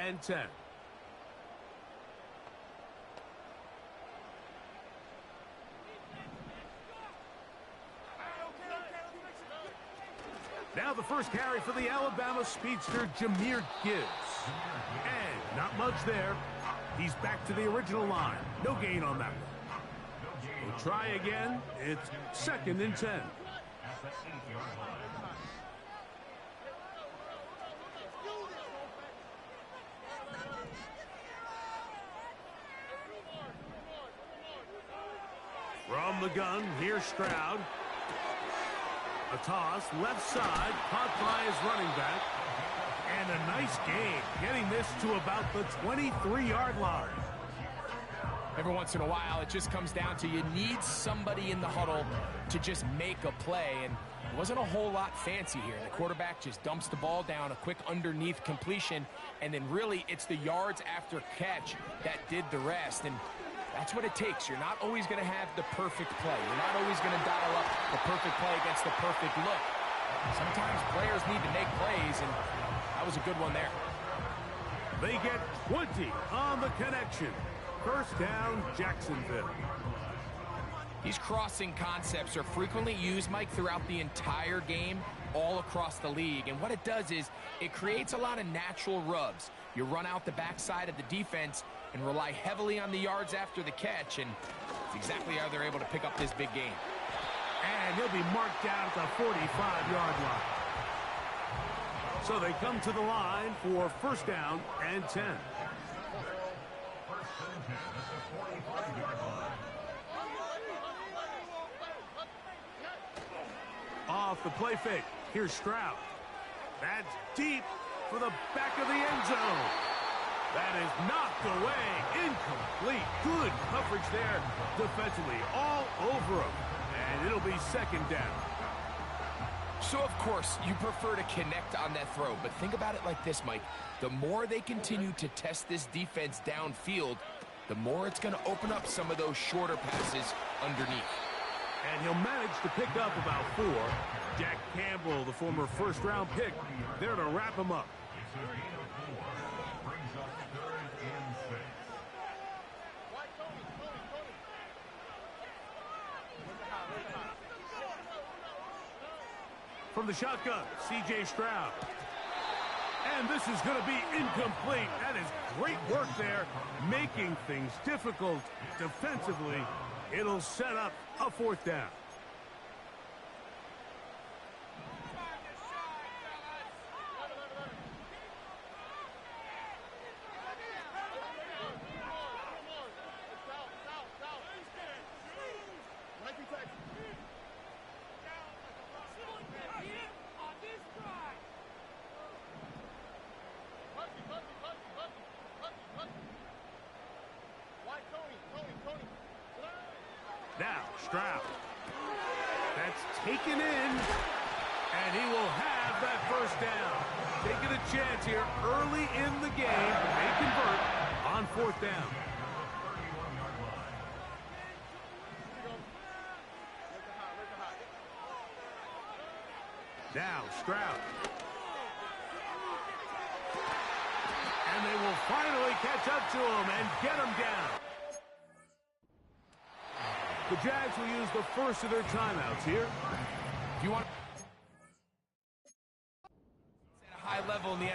and 10. Now the first carry for the Alabama speedster, Jahmyr Gibbs. And not much there. He's back to the original line. No gain on that one. We'll try again. It's 2nd and 10. From the gun, here's Stroud. A toss, left side, caught by his running back. And a nice game, getting this to about the 23-yard line. Every once in a while, it just comes down to you need somebody in the huddle to just make a play. And it wasn't a whole lot fancy here. The quarterback just dumps the ball down, a quick underneath completion, and then really it's the yards after catch that did the rest. And that's what it takes. You're not always going to have the perfect play. You're not always going to dial up the perfect play against the perfect look. Sometimes players need to make plays, and that was a good one there. They get 20 on the connection. First down, Jacksonville. These crossing concepts are frequently used, Mike, throughout the entire game, all across the league. And what it does is it creates a lot of natural rubs. You run out the backside of the defense and rely heavily on the yards after the catch, and it's exactly how they're able to pick up this big game. And he'll be marked down at the 45-yard line. So they come to the line for first down and 10. Off the play fake. Here's Stroud. That's deep for the back of the end zone. That is knocked away. Incomplete. Good coverage there defensively. All over him. And it'll be 2nd down. So, of course, you prefer to connect on that throw. But think about it like this, Mike. The more they continue to test this defense downfield, the more it's going to open up some of those shorter passes underneath. And he'll manage to pick up about 4. Jack Campbell, the former first-round pick, there to wrap him up. From the shotgun, C.J. Stroud. And this is going to be incomplete. That is great work there, making things difficult defensively. It'll set up a 4th down. Now, Stroud. That's taken in, and he will have that first down. Taking a chance here early in the game. They convert on 4th down. Now, Stroud. And they will finally catch up to him and get him down. The Jags will use the first of their timeouts here. If you want at a high level in the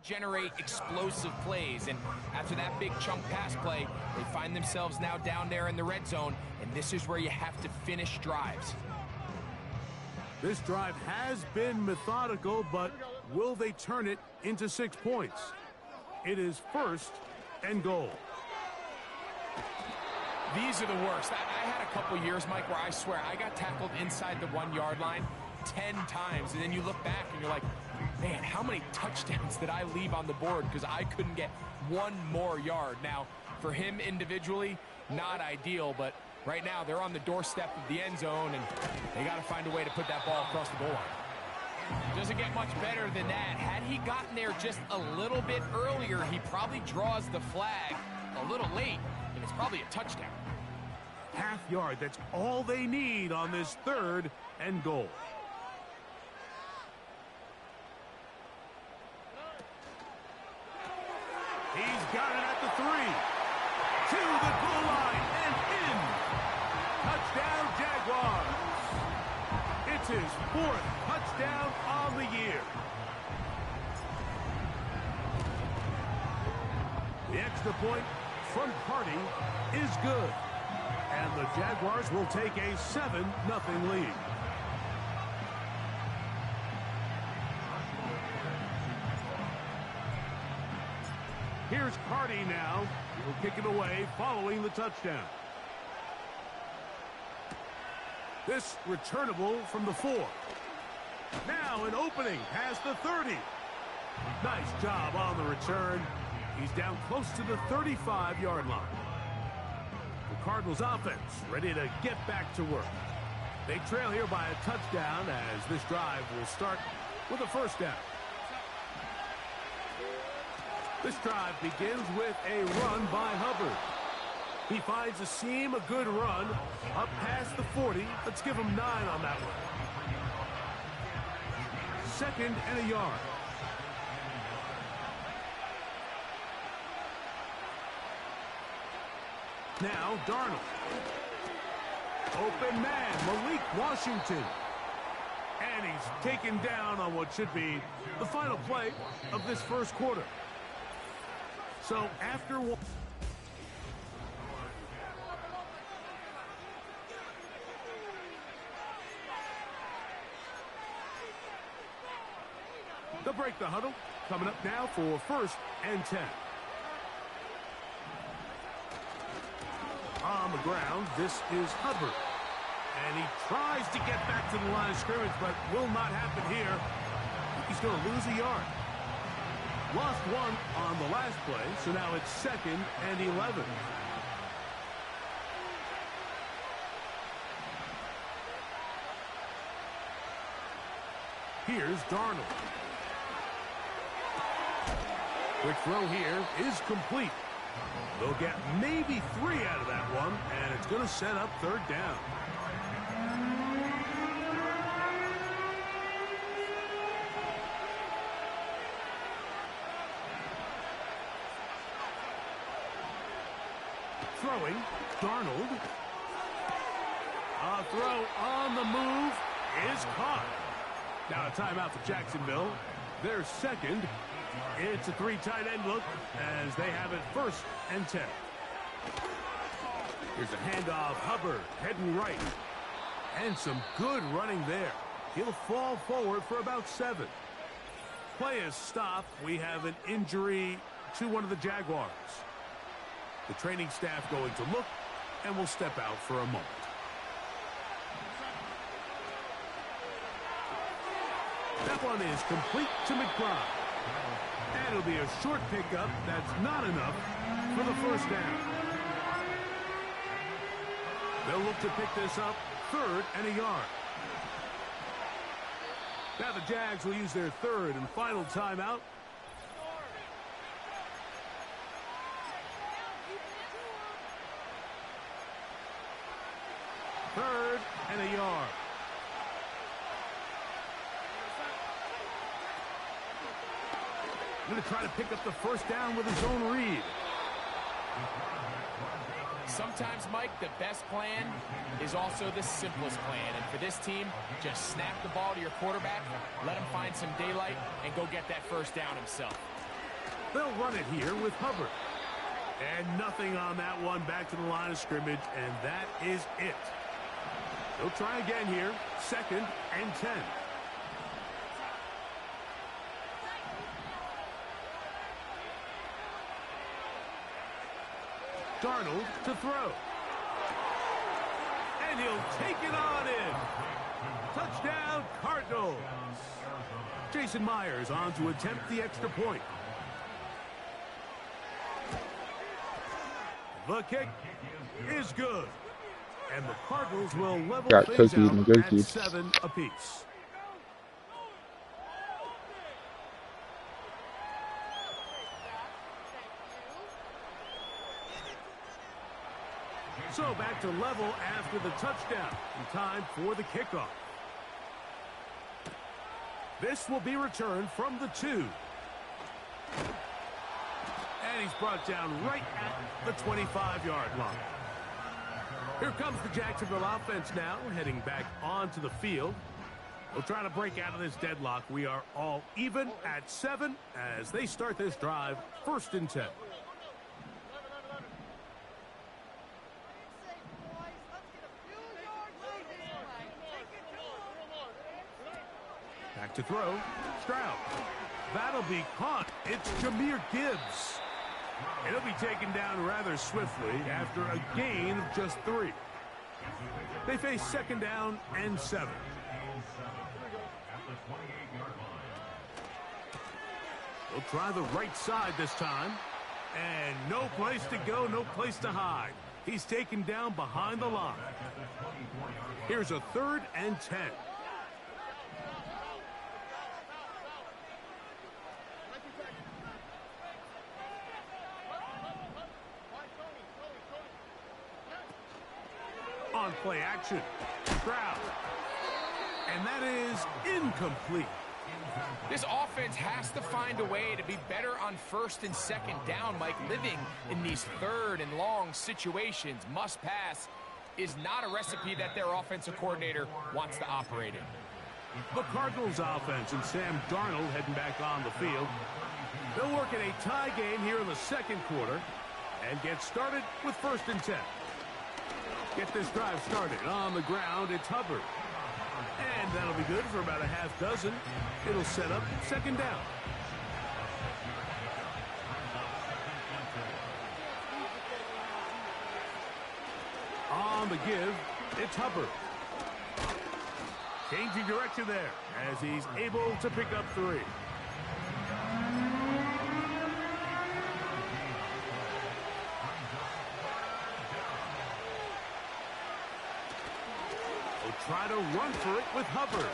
generate explosive plays. And after that big chunk pass play, they find themselves now down there in the red zone, and this is where you have to finish drives. This drive has been methodical, but will they turn it into 6 points? It is 1st and goal. These are the worst. I had a couple years, Mike, where I swear I got tackled inside the 1-yard line 10 times, and then you look back and you're like, man, how many touchdowns did I leave on the board because I couldn't get one more yard? Now, for him individually, not ideal, but right now they're on the doorstep of the end zone, and they got to find a way to put that ball across the goal line. Doesn't get much better than that. Had he gotten there just a little bit earlier, he probably draws the flag a little late, and it's probably a touchdown. Half yard, that's all they need on this 3rd and goal. He's got it at the 3. To the goal line and in. Touchdown, Jaguars. It's his 4th touchdown on the year. The extra point from Party is good. And the Jaguars will take a 7-0 lead. Here's Carty now. He'll kick it away following the touchdown. This returnable from the 4. Now an opening past the 30. Nice job on the return. He's down close to the 35-yard line. The Cardinals offense ready to get back to work. They trail here by a touchdown as this drive will start with a 1st down. This drive begins with a run by Hubbard. He finds a seam, a good run, up past the 40. Let's give him 9 on that one. 2nd and a yard. Now Darnold. Open man, Malik Washington. And he's taken down on what should be the final play of this 1st quarter. So after they'll break the huddle. Coming up now for 1st and 10. On the ground, this is Hubbard. And he tries to get back to the line of scrimmage, but will not happen here. He's going to lose a yard. Lost 1 on the last play, so now it's 2nd and 11. Here's Darnold. Quick throw here is complete. They'll get maybe 3 out of that one, and it's going to set up 3rd down. Throwing, Darnold. A throw on the move is caught. Now a timeout for Jacksonville. Their 2nd. It's a 3 tight end look as they have it 1st and 10. Here's a handoff. Hubbard heading right. And some good running there. He'll fall forward for about 7. Play is stopped. We have an injury to one of the Jaguars. The training staff going to look and will step out for a moment. That one is complete to McBride. And it'll be a short pickup. That's not enough for the 1st down. They'll look to pick this up 3rd and a yard. Now the Jags will use their 3rd and final timeout. Third and a yard. Going to try to pick up the 1st down with his own read. Sometimes, Mike, the best plan is also the simplest plan. And for this team, just snap the ball to your quarterback, let him find some daylight, and go get that 1st down himself. They'll run it here with Hubbard. And nothing on that one, back to the line of scrimmage, and that is it. They'll try again here, 2nd and 10. Darnold to throw. And he'll take it on in. Touchdown, Cardinals. Jason Myers on to attempt the extra point. The kick is good. And the Cardinals will level things out at 7 apiece. So back to level after the touchdown. In time for the kickoff. This will be returned from the 2. And he's brought down right at the 25-yard line. Here comes the Jacksonville offense now, heading back onto the field. We'll try to break out of this deadlock. We are all even at 7 as they start this drive, 1st and 10. Back to throw. Stroud. That'll be caught. It's Jahmyr Gibbs. It'll be taken down rather swiftly after a gain of just 3. They face 2nd down and 7. They'll try the right side this time. And no place to go, no place to hide. He's taken down behind the line. Here's a 3rd and 10. On play action. Stroud. And that is incomplete. This offense has to find a way to be better on 1st and 2nd down, Mike. Living in these 3rd and long situations, must pass, is not a recipe that their offensive coordinator wants to operate in. The Cardinals offense and Sam Darnold heading back on the field. They'll work in a tie game here in the 2nd quarter and get started with 1st and 10. Get this drive started on the ground. It's Hubbard. And that'll be good for about a half dozen. It'll set up 2nd down. On the give, it's Hubbard. Changing direction there as he's able to pick up 3. Try to run for it with Hubbard.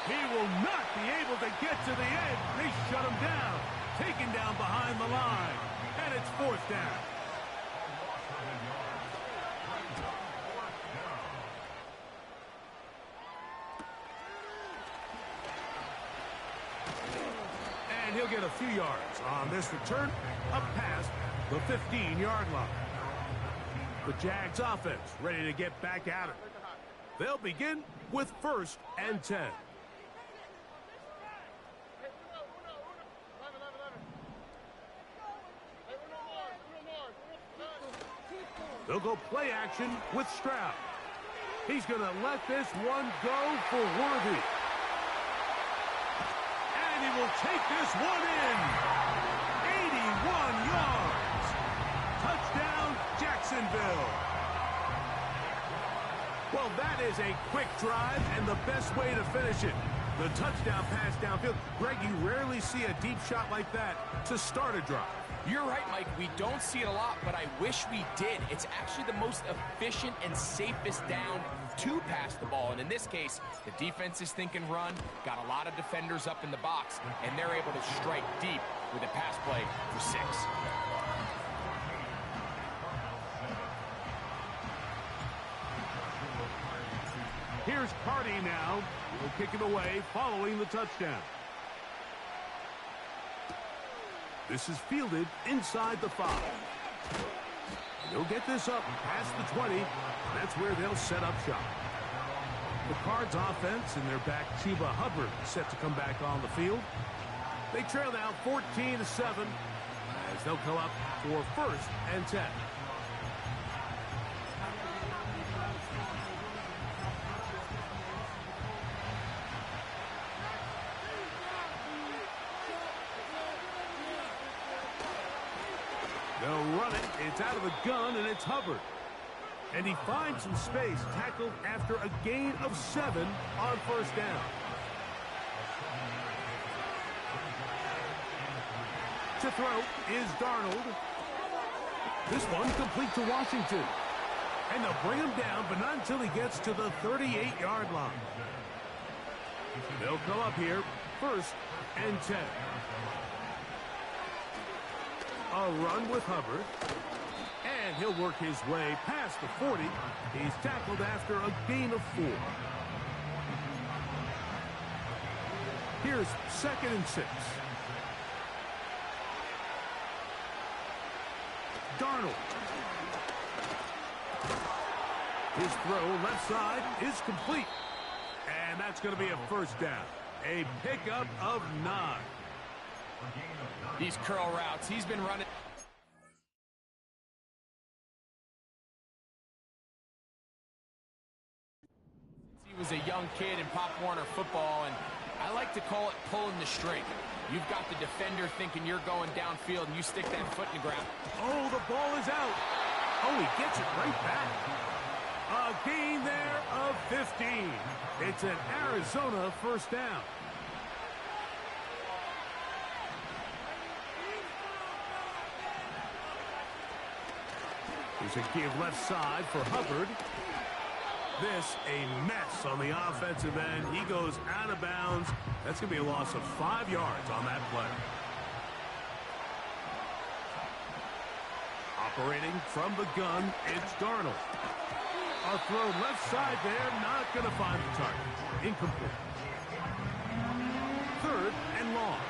He will not be able to get to the edge. They shut him down. Taken down behind the line. And it's 4th down. And he'll get a few yards on this return up past the 15-yard line. The Jags offense ready to get back at it. They'll begin with 1st and 10. They'll go play action with Stroud. He's going to let this one go for Worthy. And he will take this one in. 81 yards. Touchdown, Jacksonville. Well, that is a quick drive and the best way to finish it. The touchdown pass downfield. Greg, you rarely see a deep shot like that to start a drive. You're right, Mike. We don't see it a lot, but I wish we did. It's actually the most efficient and safest down to pass the ball. And in this case, the defense is thinking run, got a lot of defenders up in the box, and they're able to strike deep with a pass play for 6. Here's Carty now. He'll kick it away following the touchdown. This is fielded inside the 5. They'll get this up past the 20. That's where they'll set up shop. The Cards offense and their back Chuba Hubbard set to come back on the field. They trail now 14-7 as they'll come up for 1st and 10. They'll run it. It's out of the gun, and it's Hubbard. And he finds some space, tackled after a gain of 7 on 1st down. To throw is Darnold. This one complete to Washington. And they'll bring him down, but not until he gets to the 38-yard line. They'll come up here, 1st and 10. A run with Hubbard. And he'll work his way past the 40. He's tackled after a gain of 4. Here's 2nd and 6. Darnold. His throw left side is complete. And that's going to be a 1st down. A pickup of 9. These curl routes, he's been running. He was a young kid in Pop Warner football, and I like to call it pulling the string. You've got the defender thinking you're going downfield, and you stick that foot in the ground. Oh, the ball is out. Oh, he gets it right back. A gain there of 15. It's an Arizona 1st down. Here's a give left side for Hubbard. This a mess on the offensive end. He goes out of bounds. That's going to be a loss of 5 yards on that play. Operating from the gun, it's Darnold. A throw left side there, not going to find the target. Incomplete. 3rd and long.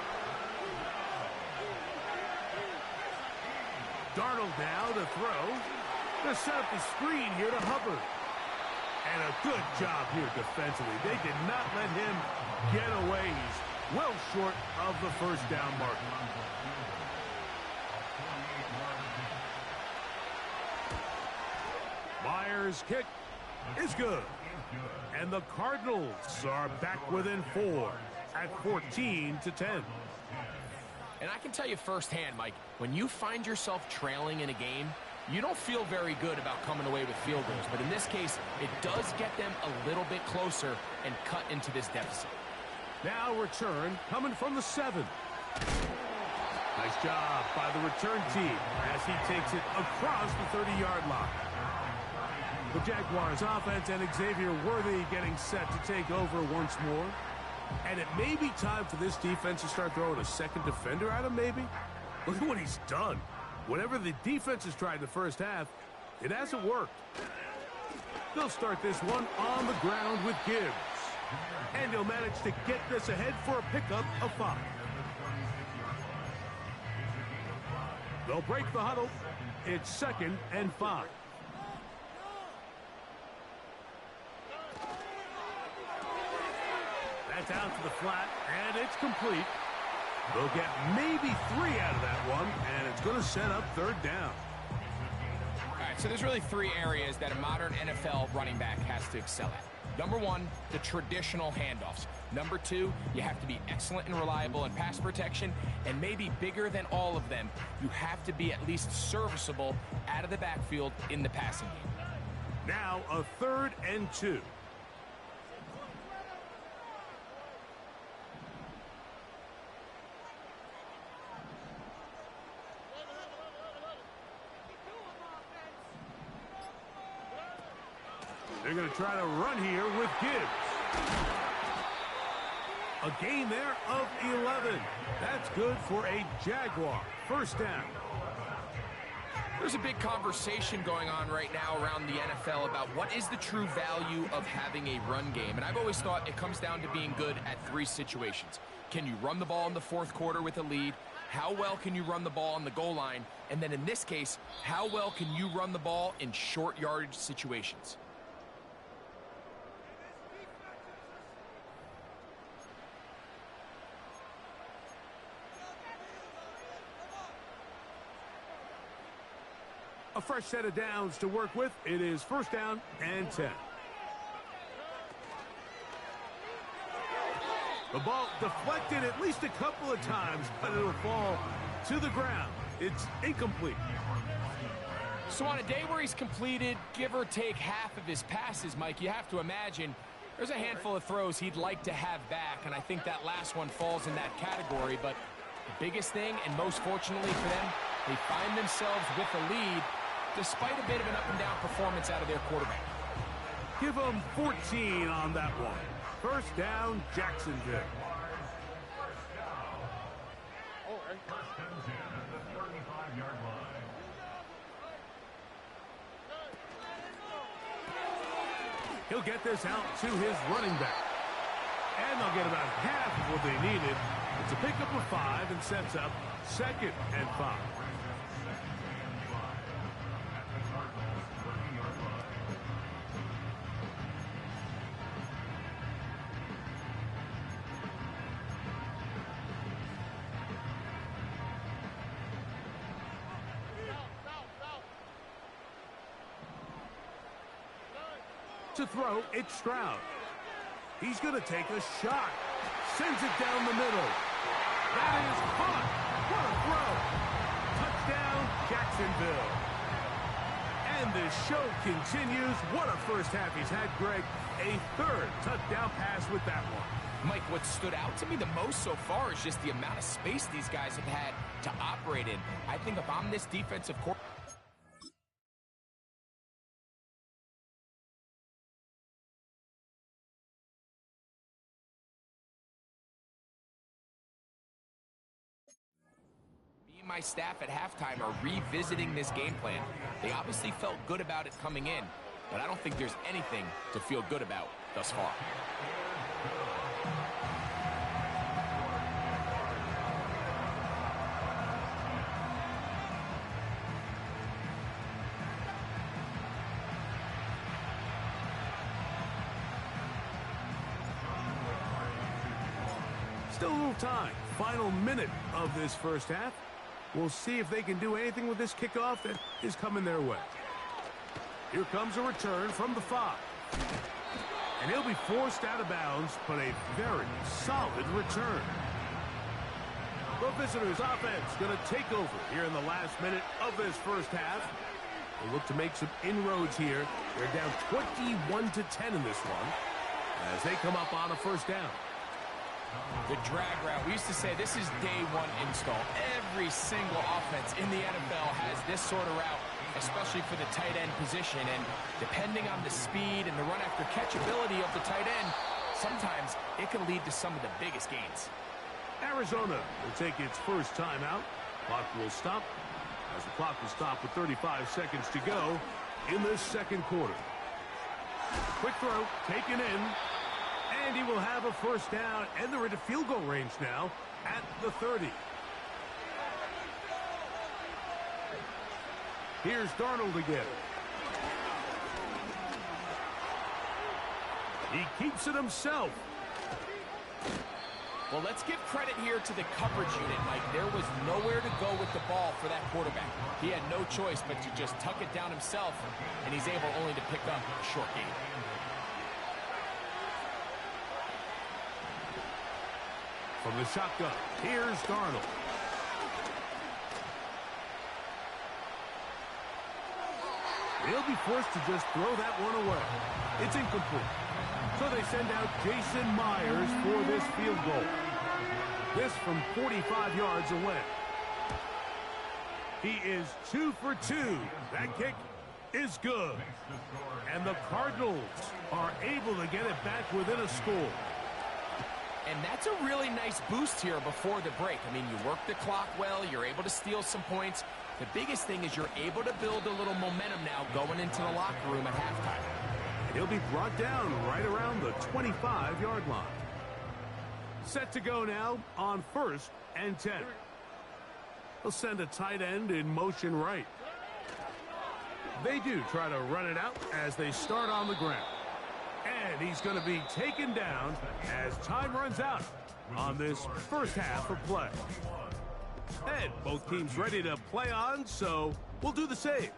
Darnold now to throw. Going to set up the screen here to Hubbard. And a good job here defensively. They did not let him get away. He's well short of the 1st down mark. Myers' kick is good. And the Cardinals are back within 4 at 14-10. And I can tell you firsthand, Mike, when you find yourself trailing in a game, you don't feel very good about coming away with field goals. But in this case, it does get them a little bit closer and cut into this deficit. Now return coming from the 7. Nice job by the return team as he takes it across the 30-yard line. The Jaguars offense and Xavier Worthy getting set to take over once more. And it may be time for this defense to start throwing a second defender at him, maybe. Look at what he's done. Whatever the defense has tried in the 1st half, it hasn't worked. They'll start this one on the ground with Gibbs. And he'll manage to get this ahead for a pickup of 5. They'll break the huddle. It's 2nd and 5. That's out to the flat, and it's complete. They'll get maybe 3 out of that one, and it's going to set up 3rd down. All right, so there's really 3 areas that a modern NFL running back has to excel at. Number 1, the traditional handoffs. Number 2, you have to be excellent and reliable in pass protection, and maybe bigger than all of them, you have to be at least serviceable out of the backfield in the passing game. Now a 3rd and 2. They're going to try to run here with Gibbs. A gain there of 11. That's good for a Jaguar. 1st down. There's a big conversation going on right now around the NFL about what is the true value of having a run game. And I've always thought it comes down to being good at 3 situations. Can you run the ball in the 4th quarter with a lead? How well can you run the ball on the goal line? And then in this case, how well can you run the ball in short yardage situations? A fresh set of downs to work with. It is first down and 10. The ball deflected at least a couple of times, but it'll fall to the ground. It's incomplete. So on a day where he's completed, give or take half of his passes, Mike, you have to imagine there's a handful of throws he'd like to have back, and I think that last one falls in that category. But the biggest thing, and most fortunately for them, they find themselves with a lead despite a bit of an up-and-down performance out of their quarterback. Give them 14 on that one. First down, Jacksonville. He'll get this out to his running back. And they'll get about half of what they needed. It's a pickup of 5 and sets up second and 5. To throw, it's Stroud. He's going to take a shot. Sends it down the middle. That is caught. What a throw. Touchdown, Jacksonville. And this show continues. What a first half he's had, Greg. A third touchdown pass with that one. Mike, what stood out to me the most so far is just the amount of space these guys have had to operate in. I think if I'm this defensive coordinator, my staff at halftime are revisiting this game plan. They obviously felt good about it coming in, but I don't think there's anything to feel good about thus far. Still a little time. Final minute of this first half. We'll see if they can do anything with this kickoff that is coming their way. Here comes a return from the 5. And he'll be forced out of bounds, but a very solid return. The visitors' offense going to take over here in the last minute of this first half. They look to make some inroads here. They're down 21-10 in this one as they come up on a first down. The drag route. We used to say this is day one install. Every single offense in the NFL has this sort of route, especially for the tight end position. And depending on the speed and the run after catch ability of the tight end, sometimes it can lead to some of the biggest gains. Arizona will take its first timeout. Clock will stop as the clock will stop with 35 seconds to go in this second quarter. Quick throw taken in. And he will have a first down, and they're into field goal range now at the 30. Here's Darnold again. He keeps it himself. Well, let's give credit here to the coverage unit, Mike. There was nowhere to go with the ball for that quarterback. He had no choice but to just tuck it down himself, and he's able only to pick up a short gain. From the shotgun, here's Darnold. He'll be forced to just throw that one away. It's incomplete. So they send out Jason Myers for this field goal. This from 45 yards away. He is 2 for 2. That kick is good. And the Cardinals are able to get it back within a score. And that's a really nice boost here before the break. I mean, you work the clock well. You're able to steal some points. The biggest thing is you're able to build a little momentum now going into the locker room at halftime. And he'll be brought down right around the 25-yard line. Set to go now on 1st and 10. They'll send a tight end in motion right. They do try to run it out as they start on the ground. And he's going to be taken down as time runs out on this first half of play. And both teams ready to play on, so we'll do the same.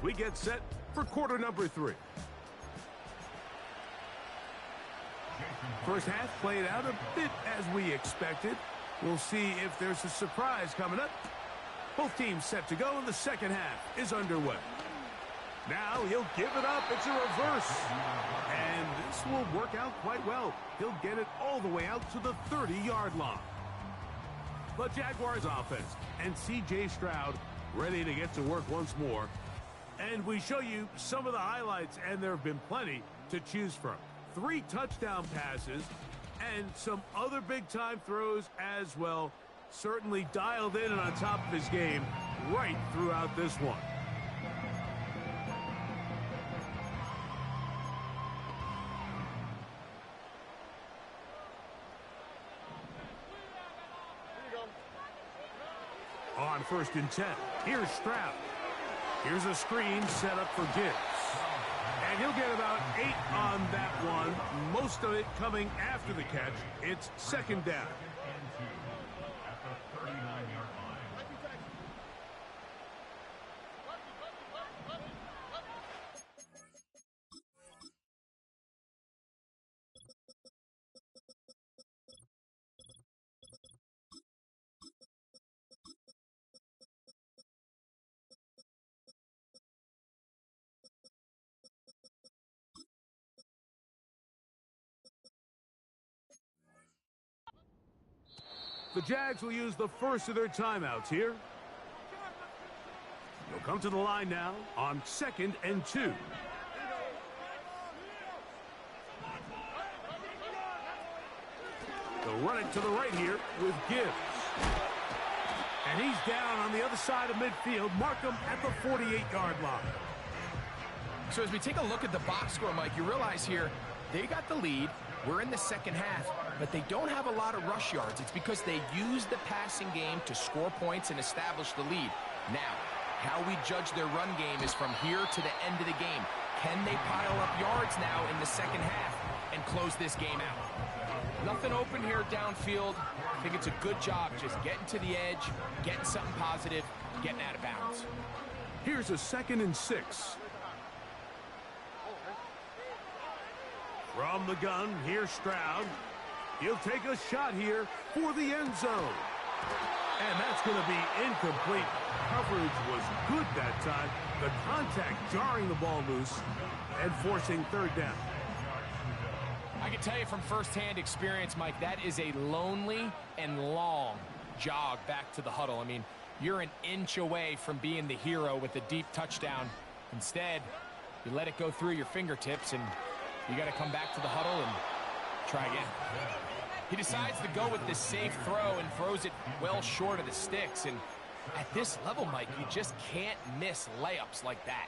as we get set for quarter number 3. First half played out a bit as we expected. We'll see if there's a surprise coming up. Both teams set to go, and the second half is underway. Now he'll give it up. It's a reverse. And this will work out quite well. He'll get it all the way out to the 30-yard line. The Jaguars offense and C.J. Stroud ready to get to work once more. And we show you some of the highlights, and there have been plenty to choose from. 3 touchdown passes and some other big-time throws as well. Certainly dialed in and on top of his game right throughout this one. On 1st and 10, here's Stroud. Here's a screen set up for Gibbs. And he'll get about 8 on that one, most of it coming after the catch. It's 2nd down. The Jags will use the first of their timeouts here. They'll come to the line now on 2nd and 2. They'll run it to the right here with Gibbs. And he's down on the other side of midfield. Mark him at the 48-yard line. So as we take a look at the box score, Mike, you realize here they got the lead. We're in the second half, but they don't have a lot of rush yards. It's because they use the passing game to score points and establish the lead. Now, how we judge their run game is from here to the end of the game. Can they pile up yards now in the second half and close this game out? Nothing open here downfield. I think it's a good job just getting to the edge, getting something positive, getting out of bounds. Here's a 2nd and 6. From the gun, here's Stroud. He'll take a shot here for the end zone. And that's going to be incomplete. Coverage was good that time. The contact jarring the ball loose and forcing 3rd down. I can tell you from firsthand experience, Mike, that is a lonely and long jog back to the huddle. I mean, you're an inch away from being the hero with a deep touchdown. Instead, you let it go through your fingertips, and you got to come back to the huddle and try again. He decides to go with this safe throw and throws it well short of the sticks. And at this level, Mike, you just can't miss layups like that.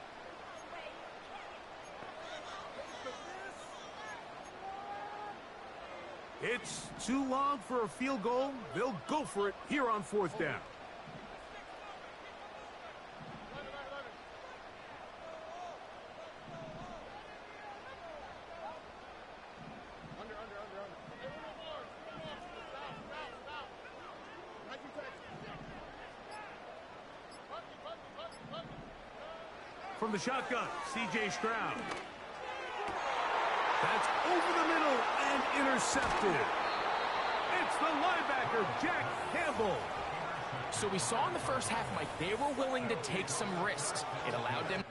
It's too long for a field goal. They'll go for it here on 4th down. From the shotgun, C.J. Stroud. That's over the middle and intercepted. It's the linebacker, Jack Campbell. So we saw in the first half, Mike, they were willing to take some risks. It allowed them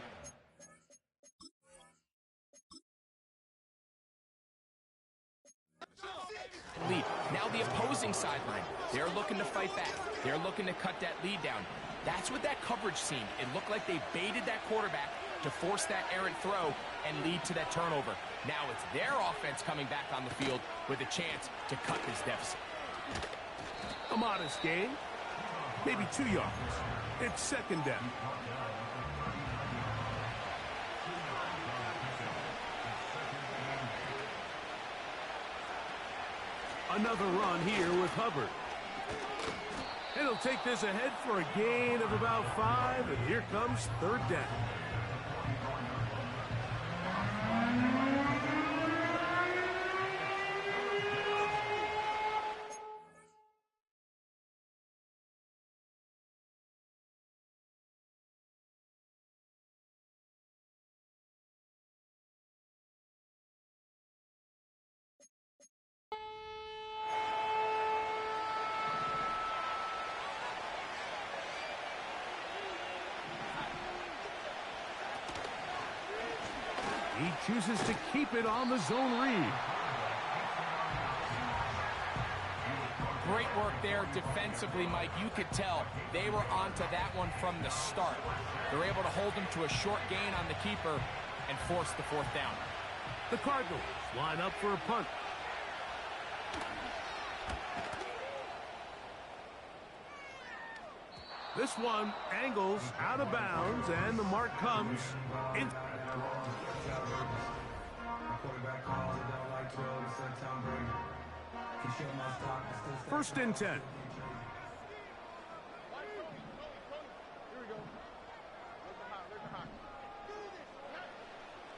lead. Now the opposing sideline, they're looking to fight back. They're looking to cut that lead down. That's what that coverage seemed. It looked like they baited that quarterback to force that errant throw and lead to that turnover. Now it's their offense coming back on the field with a chance to cut this deficit. A modest gain, maybe 2 yards. It's 2nd down. Another run here with Hubbard. And he'll take this ahead for a gain of about 5, and here comes 3rd down. He chooses to keep it on the zone read. Great work there defensively, Mike. You could tell they were onto that one from the start. They're able to hold him to a short gain on the keeper and force the fourth down. The Cardinals line up for a punt. This one angles out of bounds, and the mark comes in. First and 10.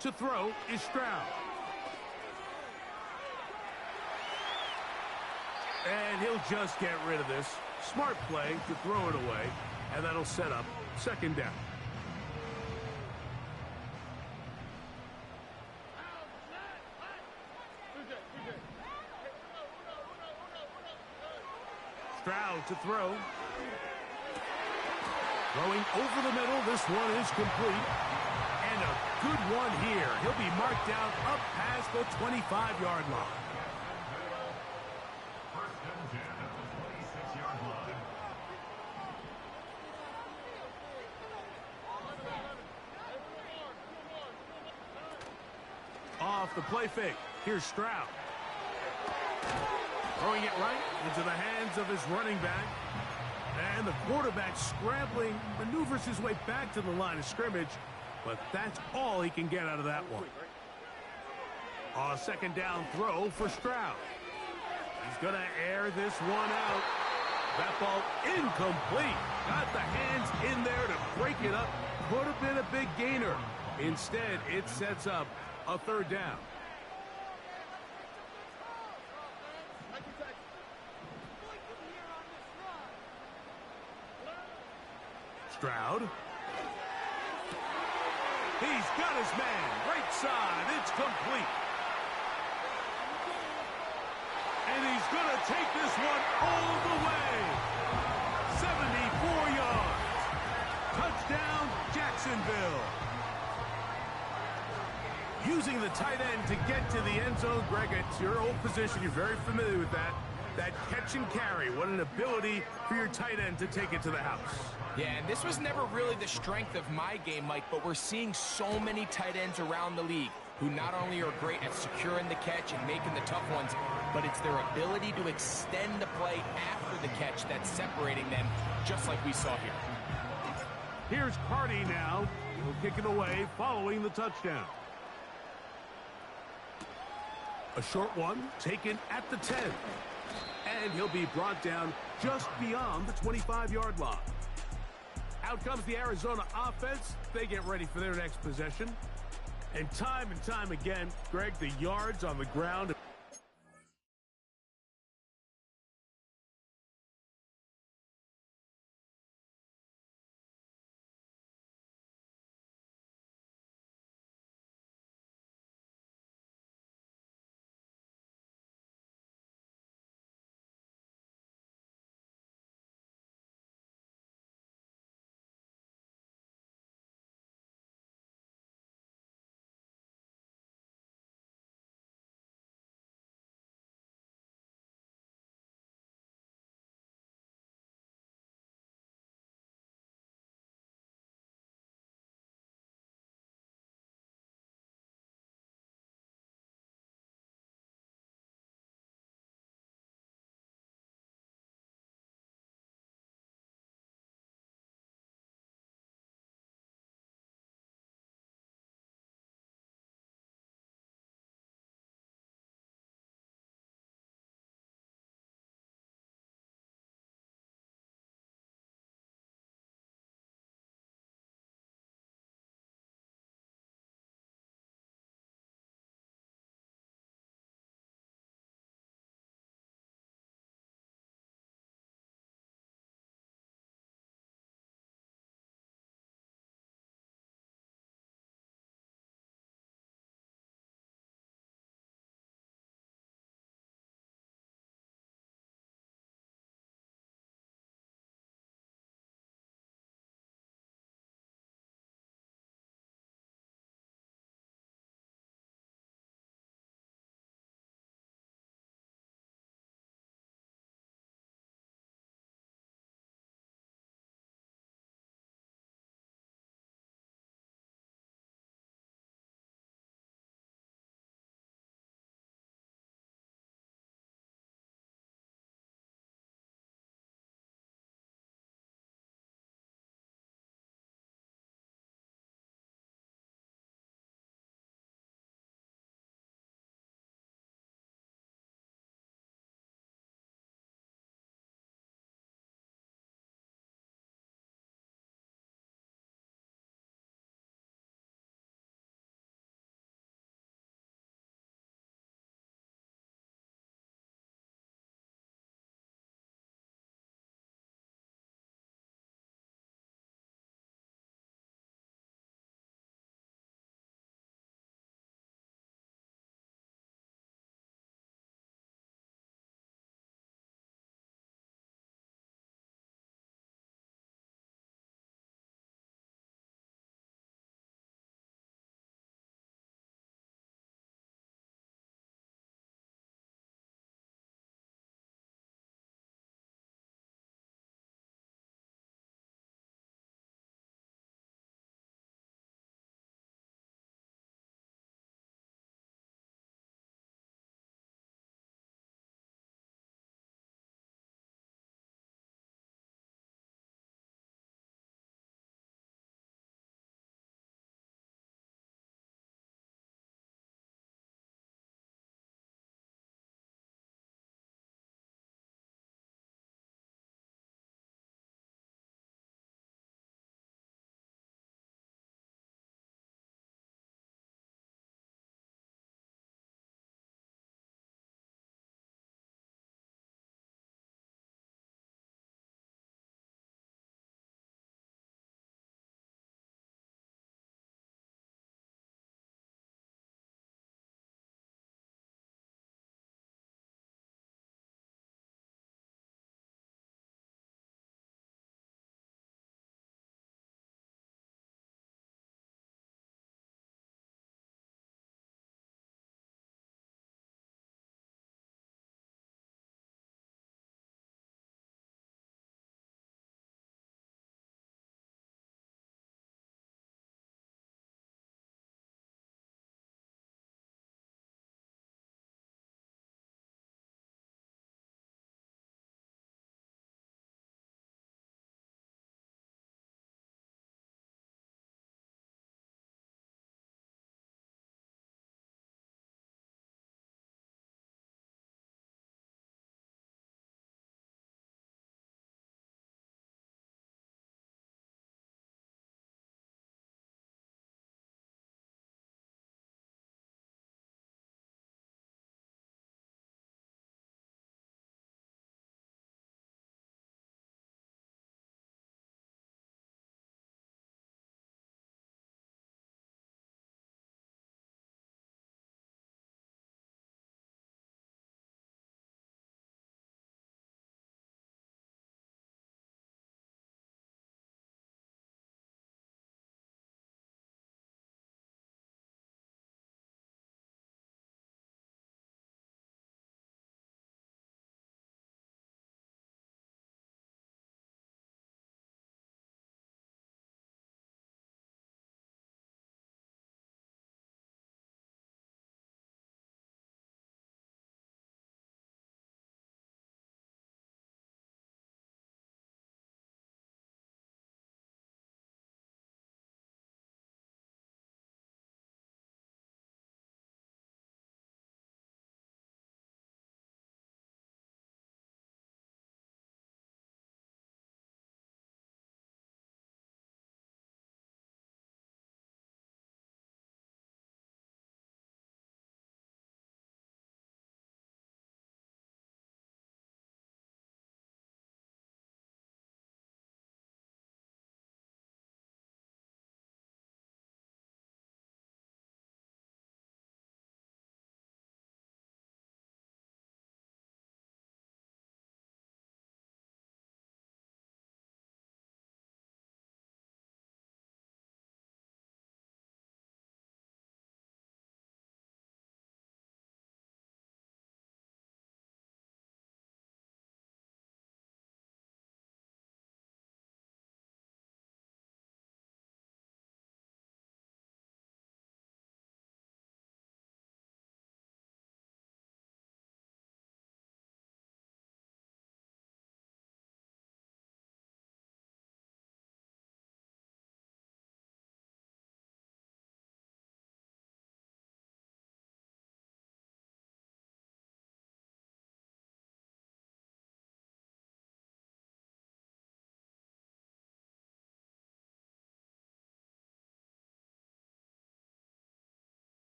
To throw is Stroud. And he'll just get rid of this. Smart play to throw it away, and that'll set up second down. Stroud to throw. Throwing over the middle. This one is complete. And a good one here. He'll be marked down up past the 25-yard line. Off the play fake. Here's Stroud. Throwing it right into the hands of his running back. And the quarterback scrambling, maneuvers his way back to the line of scrimmage. But that's all he can get out of that one. A second down throw for Stroud. He's going to air this one out. That ball incomplete. Got the hands in there to break it up. Could have been a big gainer. Instead, it sets up a third down. Stroud. He's got his man. Right side. It's complete. And he's going to take this one all the way. 74 yards. Touchdown, Jacksonville. Using the tight end to get to the end zone. Greg, it's your old position. You're very familiar with that. That catch and carry. What an ability for your tight end to take it to the house. Yeah, and this was never really the strength of my game, Mike, but we're seeing so many tight ends around the league who not only are great at securing the catch and making the tough ones, but it's their ability to extend the play after the catch that's separating them, just like we saw here. Here's Carty now. He'll kick it away following the touchdown. A short one taken at the 10. And he'll be brought down just beyond the 25-yard line. Out comes the Arizona offense. They get ready for their next possession. And time again, Greg, the yards on the ground.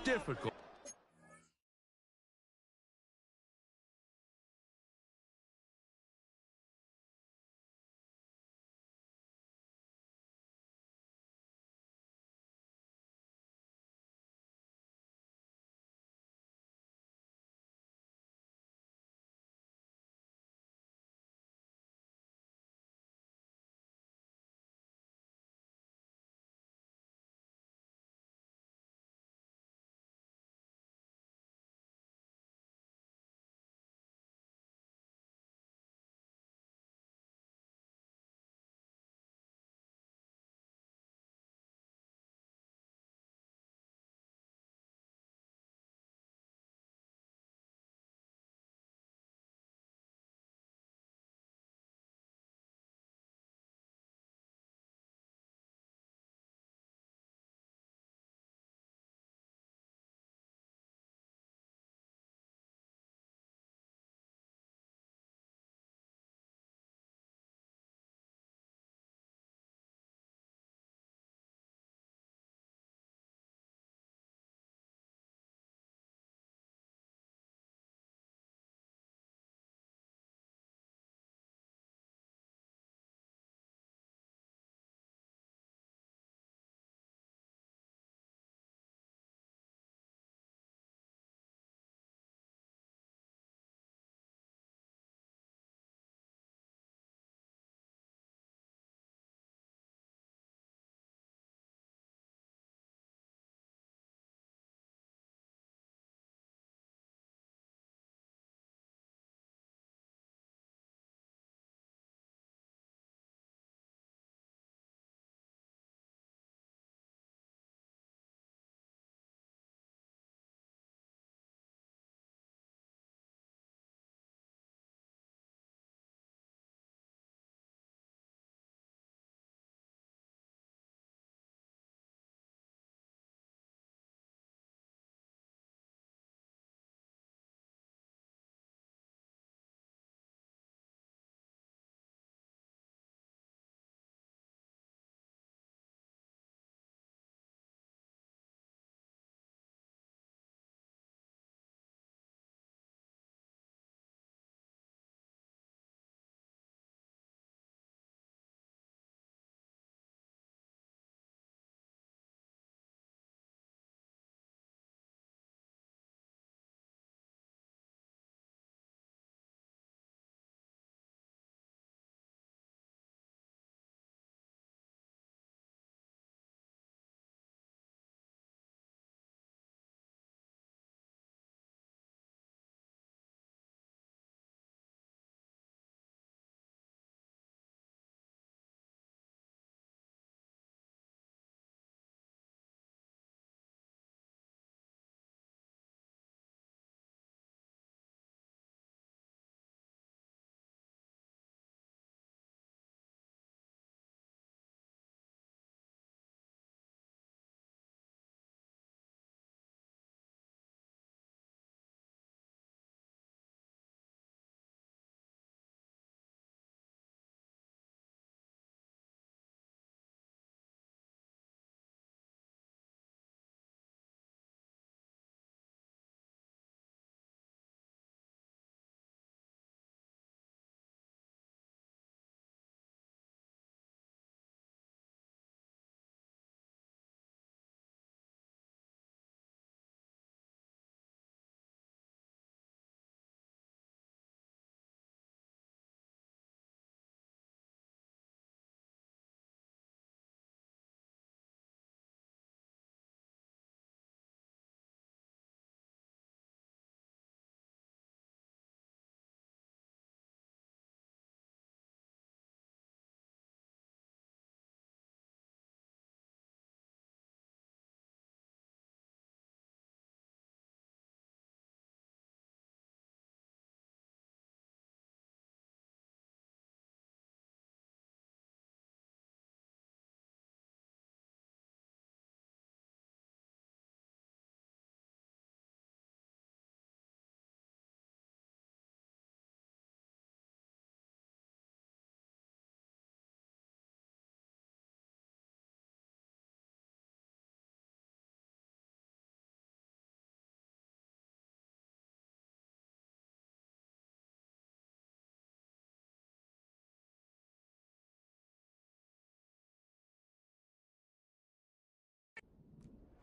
difficult.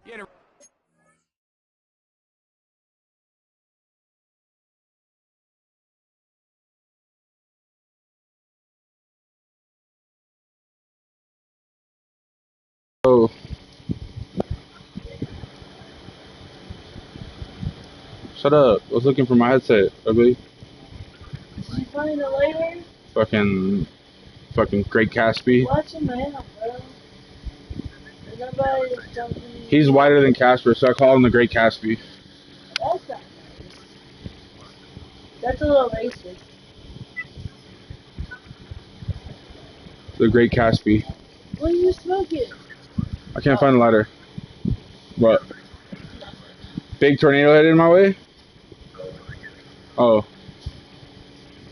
Yeah, Oh, shut up. I was looking for my headset, ugly. Did you find it later? Fucking Great Caspi. Watch him out, bro. Nobody is jumping. He's whiter than Casper, so I call him the Great Caspi. That's not nice. That's a little racist. The Great Caspi. What are you smoking? I can't find a lighter. What? Big tornado headed in my way? Oh.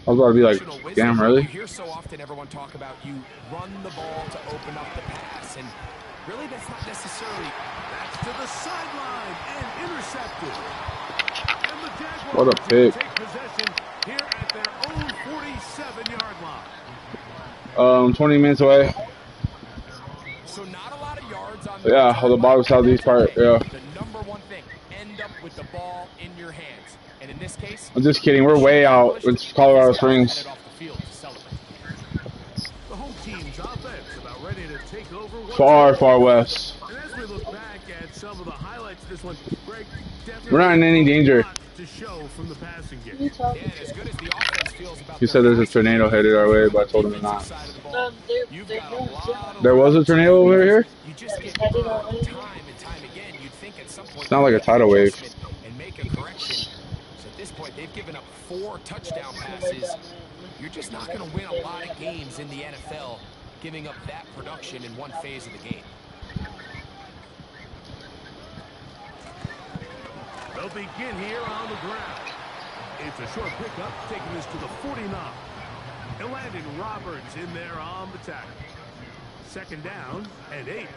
I was about to be like, damn, really? You hear so often everyone talk about you run the ball to open up the pass, and really that's not necessarily. That's to the sideline and intercepted. And the Jaguars What a pick. take possession here at their own 47-yard line. 20 minutes away. So not a lot of yards on Yeah, on the bottom southeast part, yeah. The number one thing, end up with the ball in your hands. And in this case, I'm just kidding. We're way out. It's Colorado Springs. The home team's offense about ready to take over. Far, far west. And as we look back at some of the highlights of this one, Greg, We're not in any danger. to show from the passing game. You talking as good as the offense feels about He said there's a tornado headed our way, but I told him not. There was a tornado over here? You just get time and time again. You'd think at some point It's not like a tidal wave. and make a correction. So at this point, they've given up 4 touchdown passes. You're just not going to win a lot of games in the NFL giving up that production in one phase of the game. They'll begin here on the ground. It's a short pickup, taking us to the 49. And landing Roberts in there on the tackle. Second down and 8.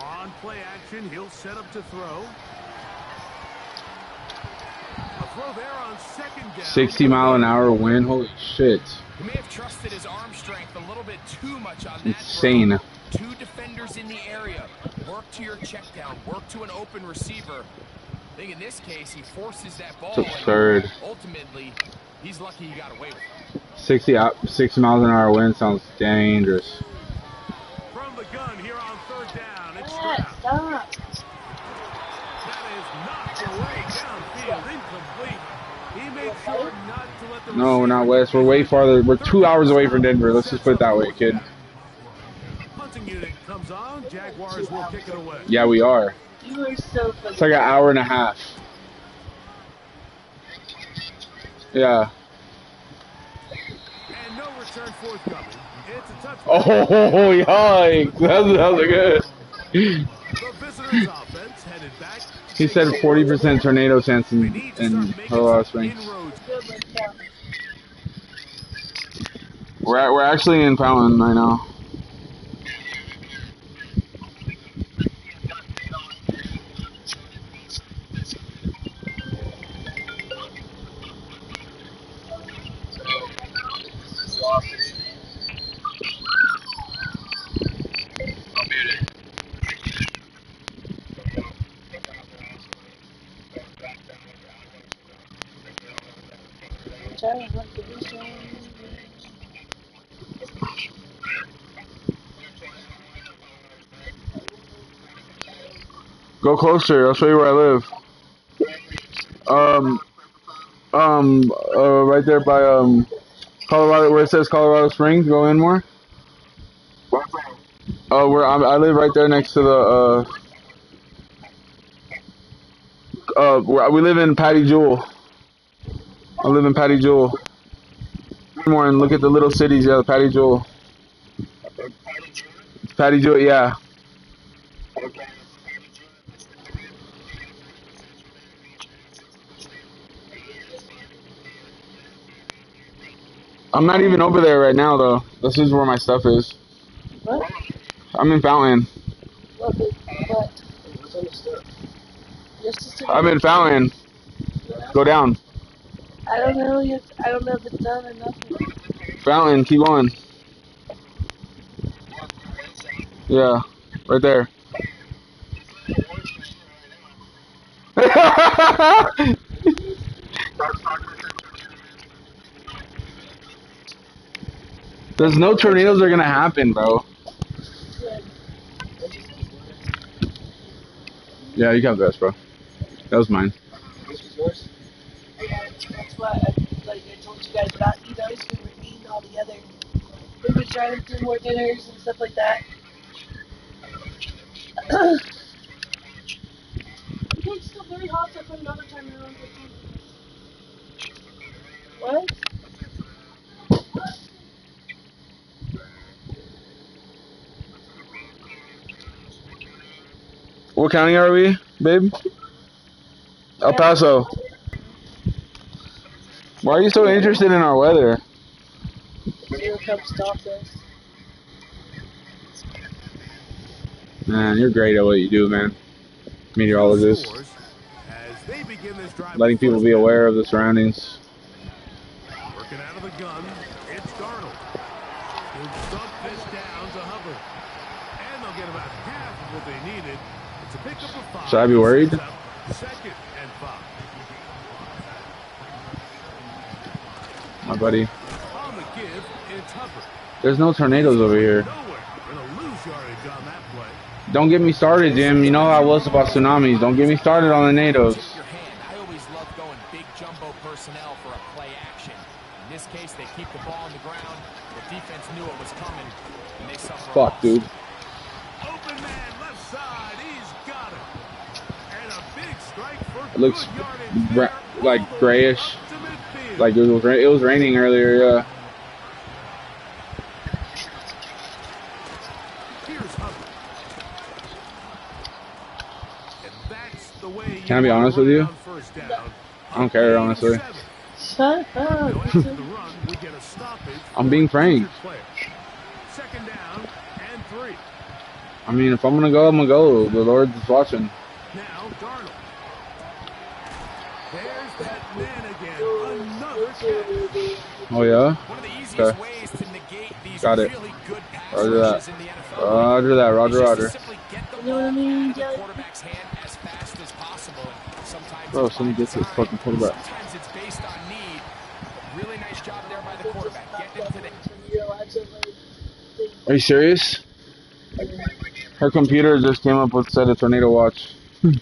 On play action, he'll set up to throw. A throw there on second down. 60-mile-an-hour wind. Holy shit. He may have trusted his arm strength a little bit too much on that Insane. throw. 2 defenders in the area. Work to your check down. Work to an open receiver. I think in this case, he forces that ball. It's absurd. Ultimately, he's lucky he got away with it. 60 miles an hour wind sounds dangerous. From the gun here on third down. It's Yeah, Stroud. stop. That is knocked away downfield. Incomplete. He made sure not to let the No, we're not west. We're way farther. We're 2 hours away from Denver. Let's just put it that way, kid. Punting unit comes on. Jaguars will kick it away. Yeah, we are. You are so funny. It's like an hour and a half. Yeah. And no return forthcoming. It's a touchdown. Oh, yikes. That was good. The visitors' offense headed back. He said 40% tornado chance in Colorado Springs. We're actually in Fountain right now. Go closer. I'll show you where I live. Right there by Colorado, where it says Colorado Springs. Go in more. Where I live right there next to the we live in Patty Jewel. I live in Patty Jewel. More and look at the little cities. Yeah, Patty Jewel. Patty Jewel. Yeah. I'm not even over there right now, though. This is where my stuff is. What? I'm in Fountain. What? I'm in Fountain. Go down. I don't know yet. I don't know if it's done or nothing. Fountain, keep going. Yeah. Right there. There's no tornadoes are gonna happen, bro. Yeah, you got this, bro. That was mine. That's why I told you guys about you guys we were eating all together. We were driving through more dinners and stuff like that. Okay, it's still very hot, so I put another timer on. What? What county are we, babe? El Paso. Why are you so interested in our weather? Zero Cup stopped us. Man, you're great at what you do, man. Meteorologist. As they begin this drive Letting people be aware of the surroundings. Working out of the gun, it's Darnold. He'll dump this down to Hubbard. And they'll get about half of what they needed. It's a pickup of 5. Should I be worried? Second and 5. My buddy. On the give, it's Hubbard. There's no tornadoes over here. Gonna lose yardage on that play. Don't get me started, Jim. You know how I was about tsunamis. Don't get me started on the NATOs. I always love going big jumbo personnel for a play action. In this case, they keep the ball on the ground. The defense knew it was coming, and they suffer. Fuck, dude. Open man, left side. He's got it. And a big strike for It looks good yardage like grayish. to midfield. Like it was raining earlier, yeah. Here's Hubbard. And that's the way Can I be honest with you? first down. I don't care, honestly. Shut up. After the run, we get a stoppage. I'm being franked. Second down and 3. I mean, if I'm gonna go, I'm gonna go. The Lord's watching. Now Darnold. There's that man again. Another catch. Oh yeah. One of the easiest Okay. ways to negate these Got it. really good pass Roger that. rushes in the NFL. Roger that. Roger, It's just to roger. simply get the You know what I ball mean, out of the Joey? quarterback's hand as fast as possible. Sometimes Bro, it's somebody by gets this design, fucking quarterback. sometimes it's based on need. Really nice job there by the quarterback. Getting into the Are you serious? Her computer just came up with set a tornado watch. He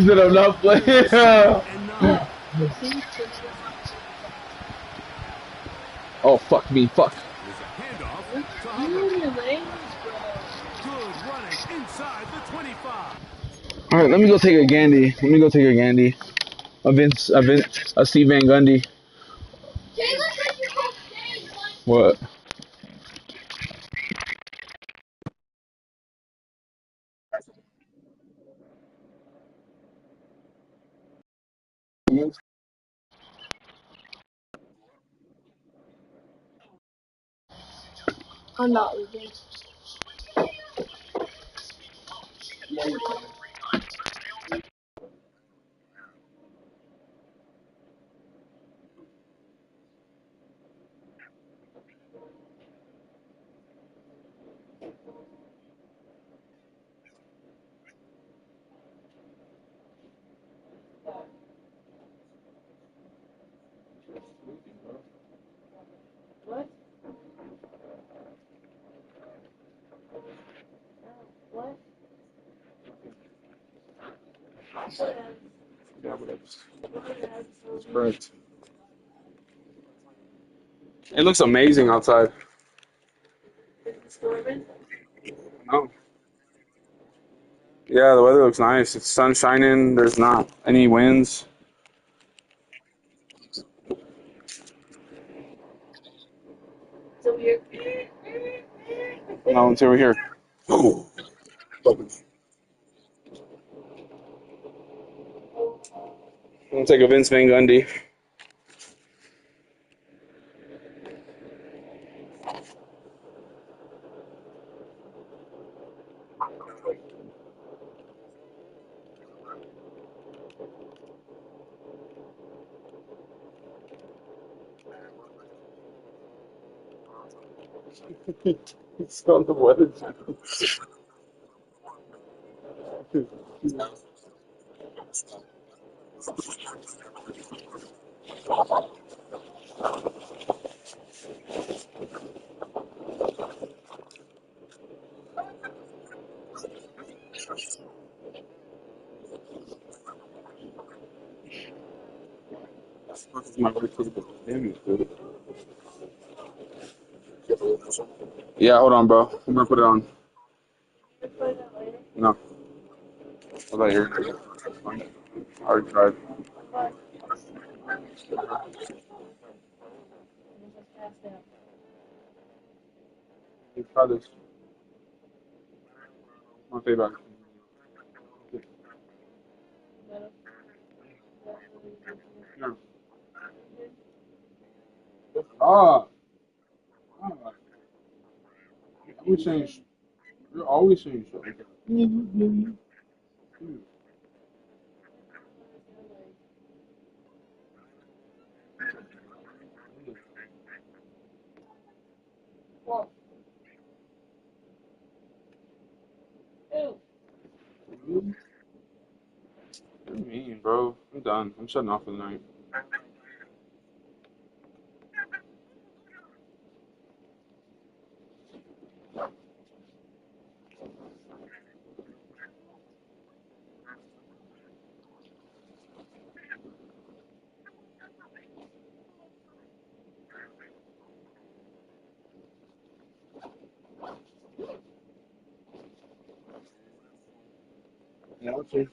said I'm not playing. Oh fuck me, fuck. There's a handoff to You Hubbard. and your legs, bro. Good running inside the 25. All right, let me go take a Gandy. A Steve Van Gundy. What? I'm not leaving. What? What? Yeah, whatever. Correct. It looks amazing outside. No. Yeah, the weather looks nice. It's sun shining. There's not any winds. So weird. No, it's over here. Oh. I'm gonna take a Vince Van Gundy. It's on the weather channel. Yeah, hold on, bro. I'm gonna put it on. No, I thought you were. I already tried. Let's try this. My favorite. Yeah. Ah, ah, you're always saying, you're always saying shit like that. Hmm. What do you mean, bro? I'm done. I'm shutting off for the night. Yeah, okay.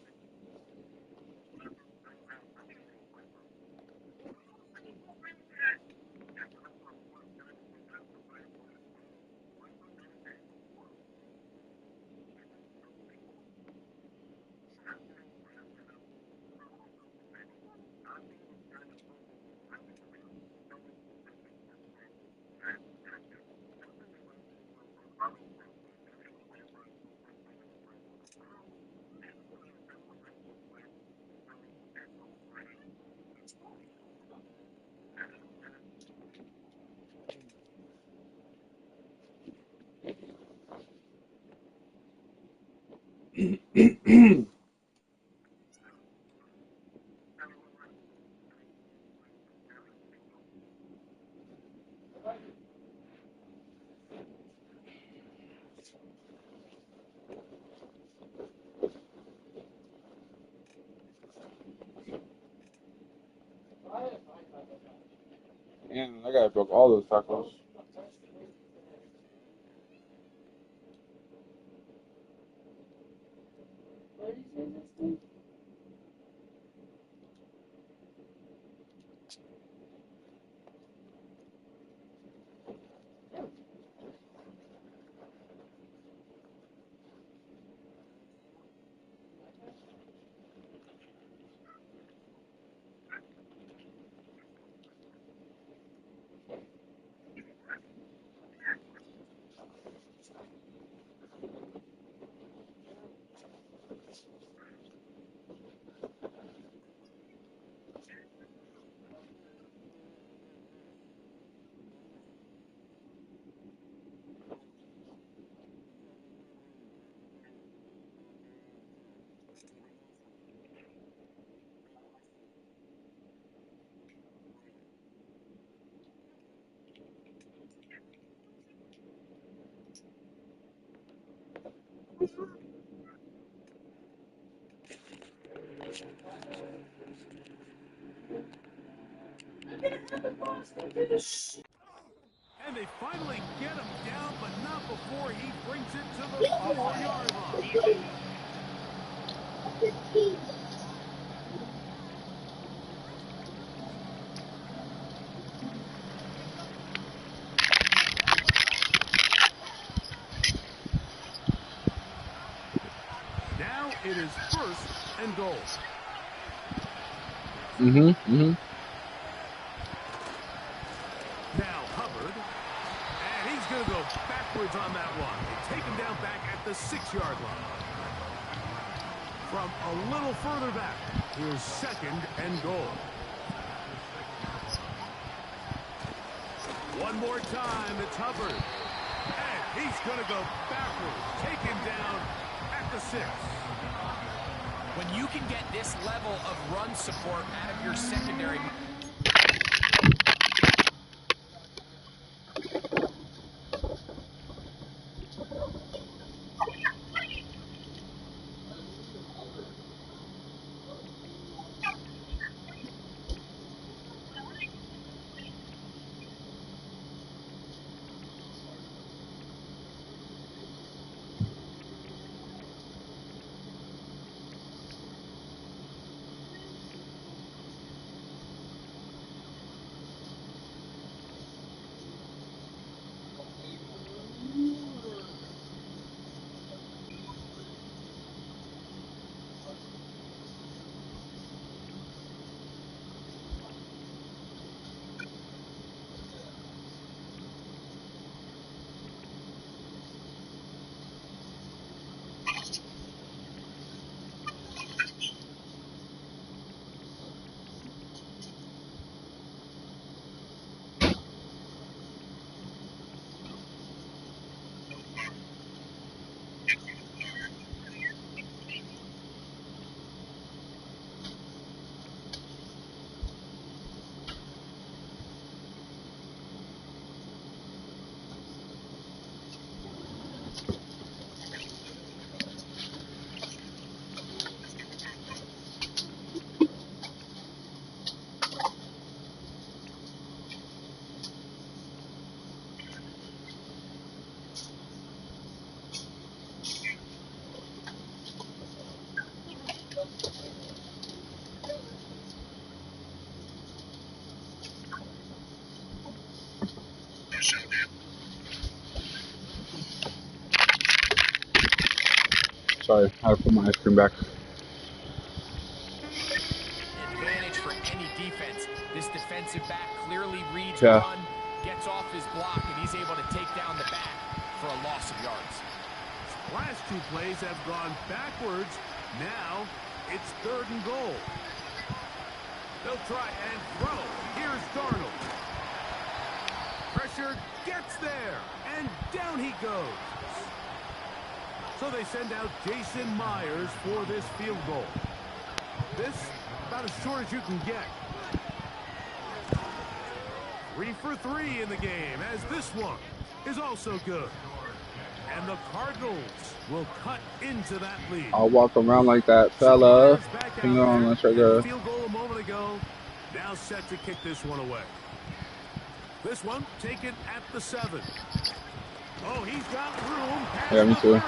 And that guy broke all those tacos. And they finally get him down, but not before he brings it to the 4-yard line. Now it is 1st and goal. Mm-hmm. Mm-hmm. Now Hubbard, and he's going to go backwards on that one. They take him down back at the 6-yard line. From a little further back, here's 2nd and goal. One more time, it's Hubbard. And He's going to go backwards, taken down at the 6. When you can get this level of run support out of your secondary. Sorry, I have to put my ice cream back. Advantage for any defense. This defensive back clearly reads Yeah. run, gets off his block, and he's able to take down the back for a loss of yards. Last 2 plays have gone backwards. Now it's 3rd and goal. They'll try and throw. Here's Darnold. Pressure gets there, and down he goes. So they send out Jason Myers for this field goal. This, about as short as you can get. 3 for 3 in the game, as this one is also good. And the Cardinals will cut into that lead. I'll walk around like that, fella. Hang on, let's try to. Field goal a moment ago. Now set to kick this one away. This one taken at the 7. Oh, he's got room past Yeah, me the too. 30.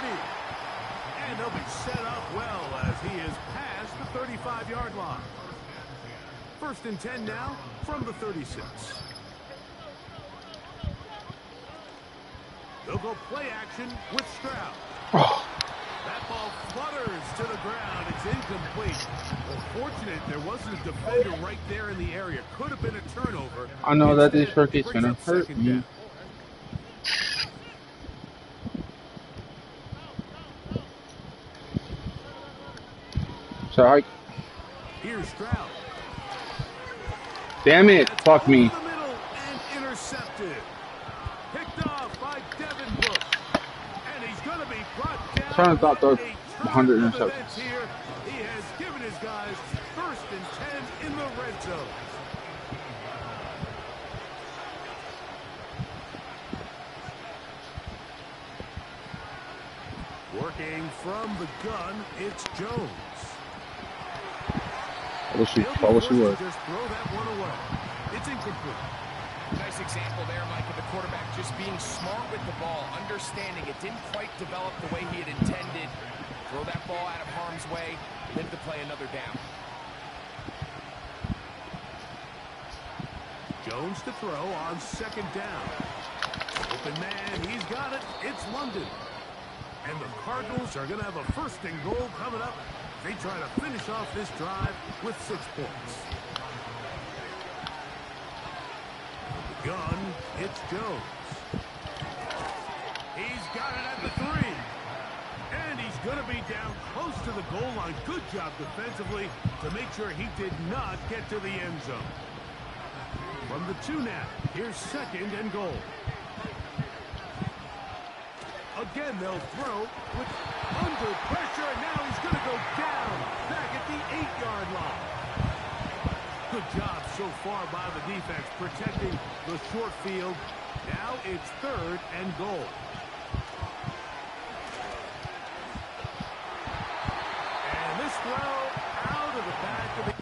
And they'll be set up well as he is past the 35-yard line. 1st and 10 now from the 36. They'll go play action with Stroud. Oh, That ball flutters to the ground. It's incomplete. Well, fortunate there wasn't a defender right there in the area. Could have been a turnover. I know that Instead, this rookie is brings gonna up hurt 2nd me. down. Sorry. Here's Stroud. Damn it! Fuck me. Over the middle and intercepted. Picked off by Devin Bush. And he's going to be brought down. Trying to thought those by a 100 drive of interceptions. events here. He has given his guys 1st and 10 in the red zone. Working from the gun, it's Jones. I wish he He'll be forced to would. just throw that one away. It's incomplete. Nice example there, Mike, of the quarterback just being smart with the ball, understanding it didn't quite develop the way he had intended. Throw that ball out of harm's way, live to play another down. Jones to throw on 2nd down. Open man, he's got it. It's London. And the Cardinals are going to have a 1st and goal coming up. They try to finish off this drive with 6 points. The gun, it's Jones. He's got it at the 3. And he's going to be down close to the goal line. Good job defensively to make sure he did not get to the end zone. From the 2 now, here's 2nd and goal. Again, they'll throw with under pressure, and now he's going to go down back at the 8-yard line. Good job so far by the defense protecting the short field. Now it's 3rd and goal. And this throw out of the back of the...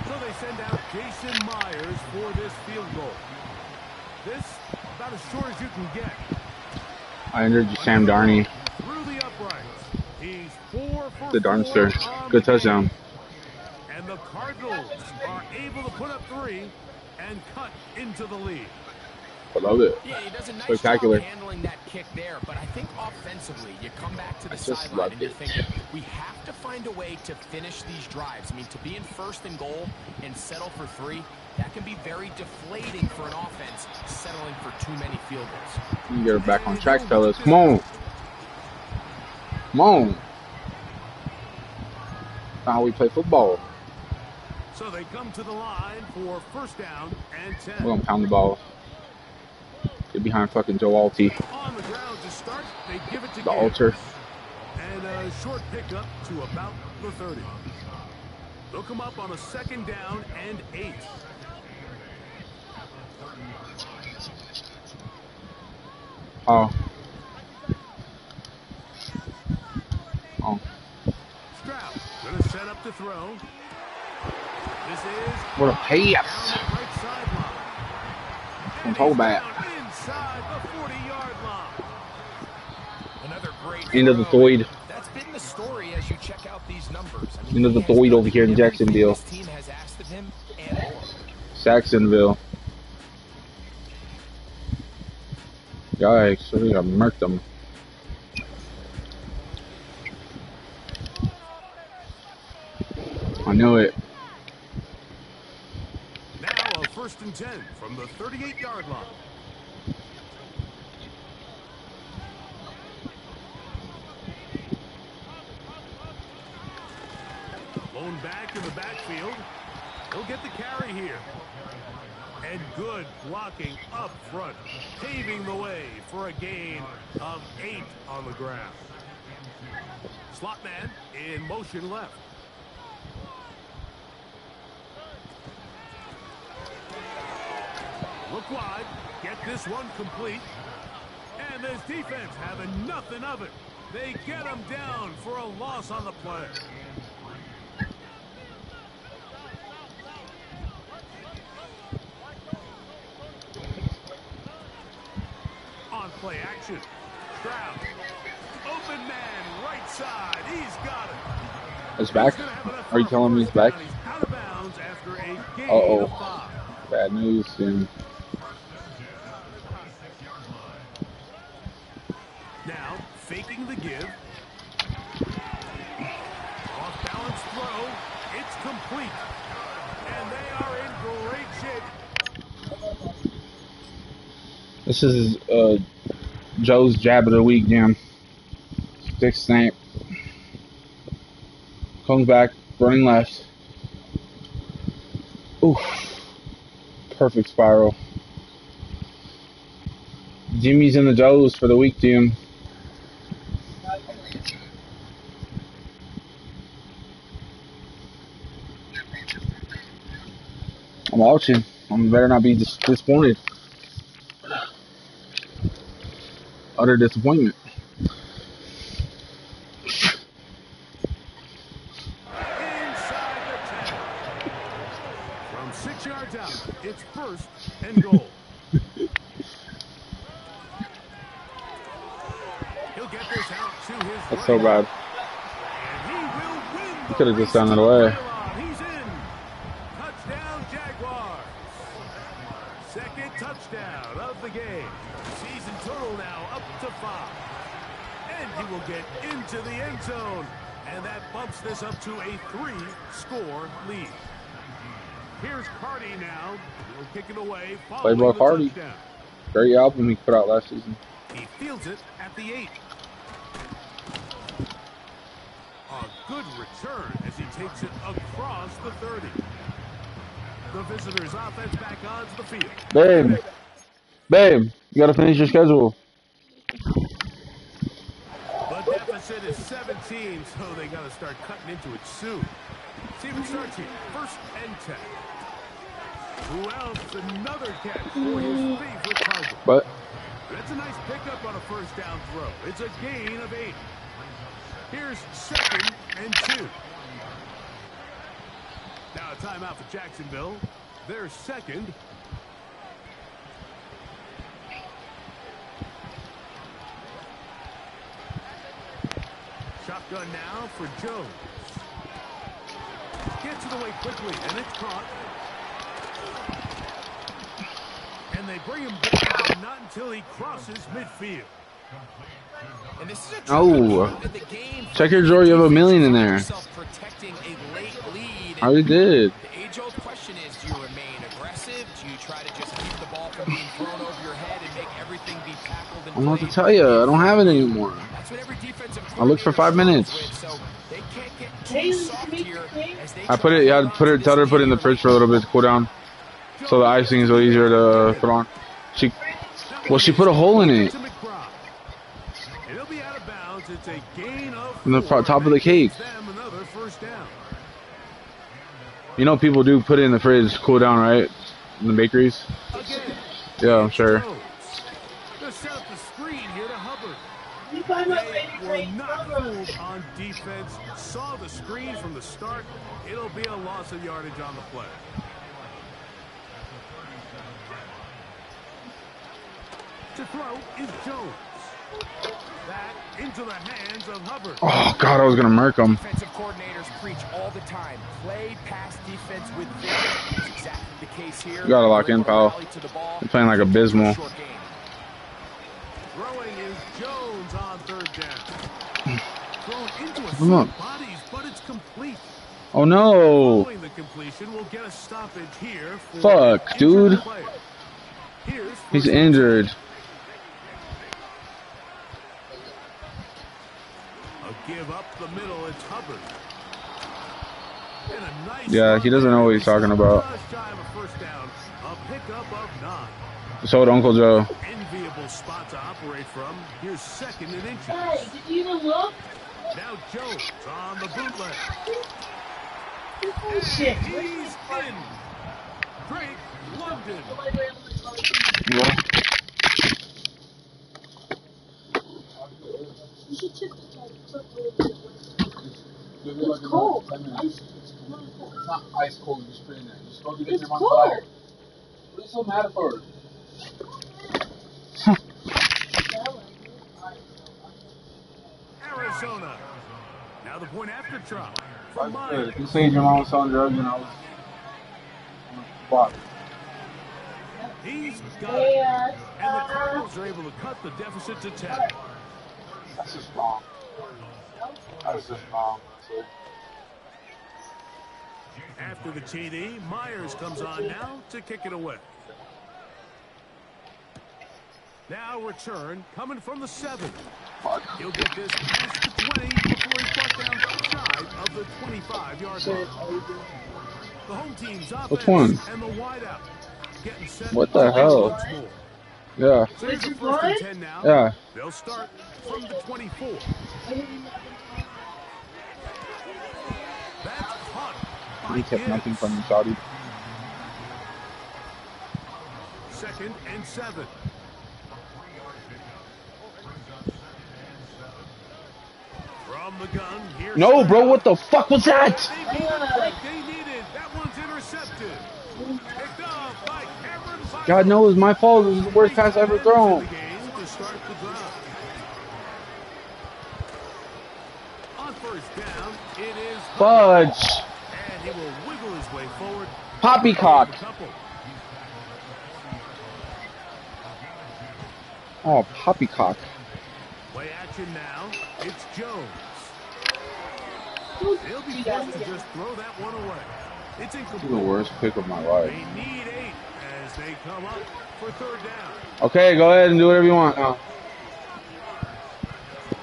So they send out Jason Myers for this field goal. This about as short as you can get. I entered Sam Darney. Through the uprights. He's 4 for The 4 Darnster. on Good the touchdown. game. And the Cardinals are able to put up 3 and cut into the lead. I love it. Yeah, he does a nice Spectacular. job handling that kick there, but I think offensively, you come back to the I just sideline loved and you're it. thinking, we have to find a way to finish these drives. I mean, to be in 1st and goal and settle for 3, that can be very deflating for an offense settling for too many field goals. You get her back on track, fellas. Come on. Come on. That's not how we play football. So they come to the line for 1st down and 10. We're going to pound the ball. Get behind fucking Joe Alty. On the ground to start, they give it to The Gibbs. altar. And a short pickup to about the 30. They'll come up on a 2nd down and 8. Oh. Oh. Stroud gonna set up to throw. This is What a pass. down the right sideline. Don't hold back. Inside the 40-yard line. Another great End of the throw. Thoid. That's been the story as you check out these numbers. I End of the he has Thoid done over here in everything Jacksonville. This team has asked of him and more. Saxonville. Yikes, we got murked them. I knew it. Now a 1st and 10 from the 38-yard line. Blown back in the backfield. He'll get the carry here. And good blocking up front, paving the way for a gain of 8 on the ground. Slot man in motion left. Look wide, get this one complete. And this defense having nothing of it. They get him down for a loss on the play. On play action. Stroud. Open man, right side. He's got it. It's back? Are you telling me it's back? He's out of bounds after a gain Uh-oh. of 5. Bad news soon. Now, faking the give. Off balance throw. It's complete. And they are in great shape. This is Joe's jab of the week, Jim. Stick snap. Comes back, running left. Oof. Perfect spiral. Jimmy's in the Joes for the week, Jim. I'm watching. I better not be disappointed. Utter disappointment. Inside the 10. From 6 yards out, it's 1st and goal. He'll get this out to his That's so right. bad. And he will win the Could have just race done to it the away. pylon. He's in. Touchdown, Jaguars. 2nd touchdown of the game. Season total now up to 5. And he will get into the end zone. And that bumps this up to a 3-score lead. Here's Cardi now. He'll kick it away. Playboy The Cardi. touchdown. Great album he put out last season. He fields it at the 8. A good return as he takes it across the 30. The visitors' offense back onto the field. Babe. Babe, you gotta finish your schedule. The deficit is 17, so they got to start cutting into it soon. See if it starts here. First and 10. Who else? Another catch for his favorite target. But That's a nice pickup on a first down throw. It's a gain of 8. Here's second and 2. Now a timeout for Jacksonville. Their second. Shotgun now for Jones. Gets it away quickly, and it's caught. And they bring him down, not until he crosses midfield. And this is a oh, check your drawer. You have $1 million in there. I already did. The age-old question is: do you remain aggressive? Do you try to just keep the ball from being thrown over your head and make everything be tackled? I don't know what to tell you. I don't have it anymore. That's what every defensive I looked for 5 minutes. so they can't get too soft here as they I put it. Yeah, put it. Tell her to put it in the fridge for a little bit to cool down, so the icing is a little easier to put on. She put a hole in it. In the top of the cake. You know people do put it in the fridge to cool down, right? In the bakeries. Yeah, I'm sure. They were not fooled on defense. Saw the screen from the start. It'll be a loss of yardage on the play. To throw is Jones. That into the hands of Hubbard. Oh God, I was gonna murk him. Defensive coordinators preach all the time. Play pass defense with vision. It's exactly the case here. You gotta lock in, pal. You're playing like abysmal. Throwing is Jones on third down. Thrown into a Come on. bodies, but it's complete. Oh no. Following the completion, we'll get a stoppage here. Fuck, dude. He's injured. Give up the middle, it's Hubbard. And a nice Yeah, he doesn't know what he's talking about. First down, a pickup of 9. So did Uncle Joe. Enviable spot to operate from. Here's second and inches. Hey, did you even look? Now Jones on the bootleg. Shit. He's in. Drake London. Yeah. You should check the It's cold. It's not ice cold. Just put it in there. Just go get It's cold. What are you so mad for? Arizona. Now the point after try. You saying your mom was selling drugs and I was on the block. He's got it. And the Cardinals are able to cut the deficit to 10. That's just wrong. That's just wrong. After the TD, Myers comes on now to kick it away. Now return coming from the 7. He'll get this past the 20 before he's brought down shy of the 25-yard line. The home team's offense Which one? and the wideout getting set. What the hell? Yeah. So here's the first and 10 now. Yeah. They'll start from the 24. That's caught. He kept nothing from him, Saudi. Second and 7. From the gun, here's No, bro, what the fuck was that? They needed. That one's intercepted. Picked up by Cameron Byron. God knows, my fault. This is the worst pass I ever thrown. To start the drive. On first down, it is Fudge. and he will wiggle his way forward. Poppycock. Oh, poppycock. Play action now. It's Jones. They'll be forced to just throw that one away. It's incomplete. The worst pick of my life. They need 8 as they come up for third down. Okay, go ahead and do whatever you want now.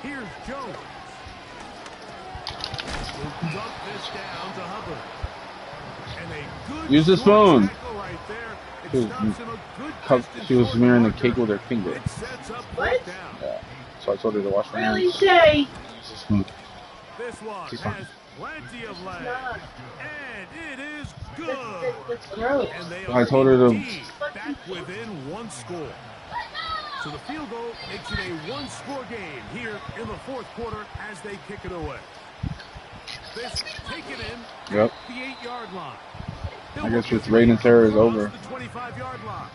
Here's Jones. up this down to Hubbard. And a good Use the spoon. tackle right there. It stops him a good distance She was short smearing the marker. cake with her finger. It sets up What? fourth down. Yeah. So I told her to wash her Really hands. say? Use the spoon. This one She's fine. has plenty of leg. Not. And it is good. That's gross. And they I are told her to- indeed back within one score. So the field goal makes it a one-score game here in the fourth quarter as they kick it away. This taken in Yep. the 8-yard line. I guess this reign of terror is over. The 25-yard line.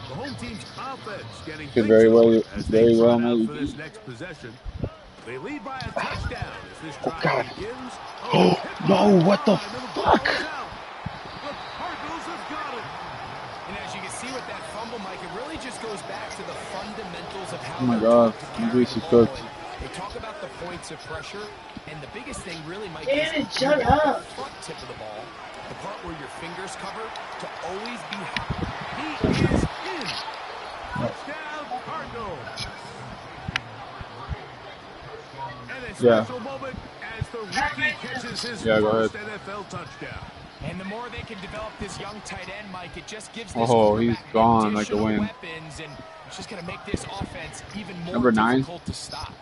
The home team's offense getting Could very things well- going as they very try well out maybe for this next possession. They lead by a touchdown as this drive God. begins. Oh, no, what the And the ball fuck? is out. The Cardinals have got it. And as you can see with that fumble, Mike, it really just goes back to the fundamentals of how Oh my they're God, taught to my carry grease the is ball. cooked. And they talk about the points of pressure, and the biggest thing really, Mike, Danny, is shut up. the front tip of the ball, the part where your fingers cover, to always be He is in. Touchdown, Cardinals. And a Yeah. special moment as the rookie catches his Yeah, go first ahead. NFL touchdown. And the more they can develop this young tight end, Mike, it just gives this Oh, he's quarterback gone like the additional wind. weapons, and it's just going to make this offense even more Number 9. difficult to stop.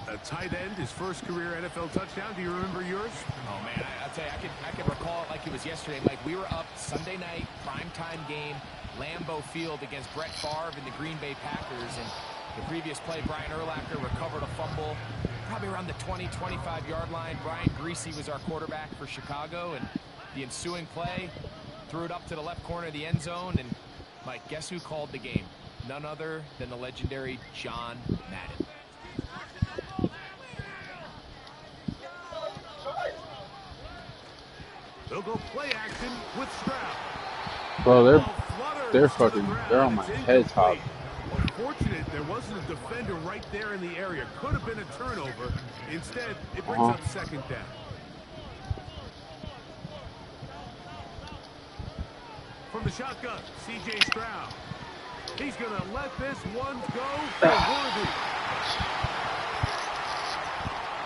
A tight end, his first career NFL touchdown. Do you remember yours? Oh man, I'll tell you, I can recall it like it was yesterday. Mike, we were up Sunday night, primetime game, Lambeau Field against Brett Favre and the Green Bay Packers, and the previous play, Brian Urlacher recovered a fumble, probably around the 20-25-yard line. Brian Greasy was our quarterback for Chicago, and the ensuing play, threw it up to the left corner of the end zone, and Mike, guess who called the game? None other than the legendary John Madden. They'll go play action with Stroud. Bro, Ball flutters they're to the fucking, ground. they're on my It's head top. incomplete. Unfortunate there wasn't a defender right there in the area. Could have been a turnover. Instead, it brings up second down. From the shotgun, C.J. Stroud. He's going to let this one go for Worthy.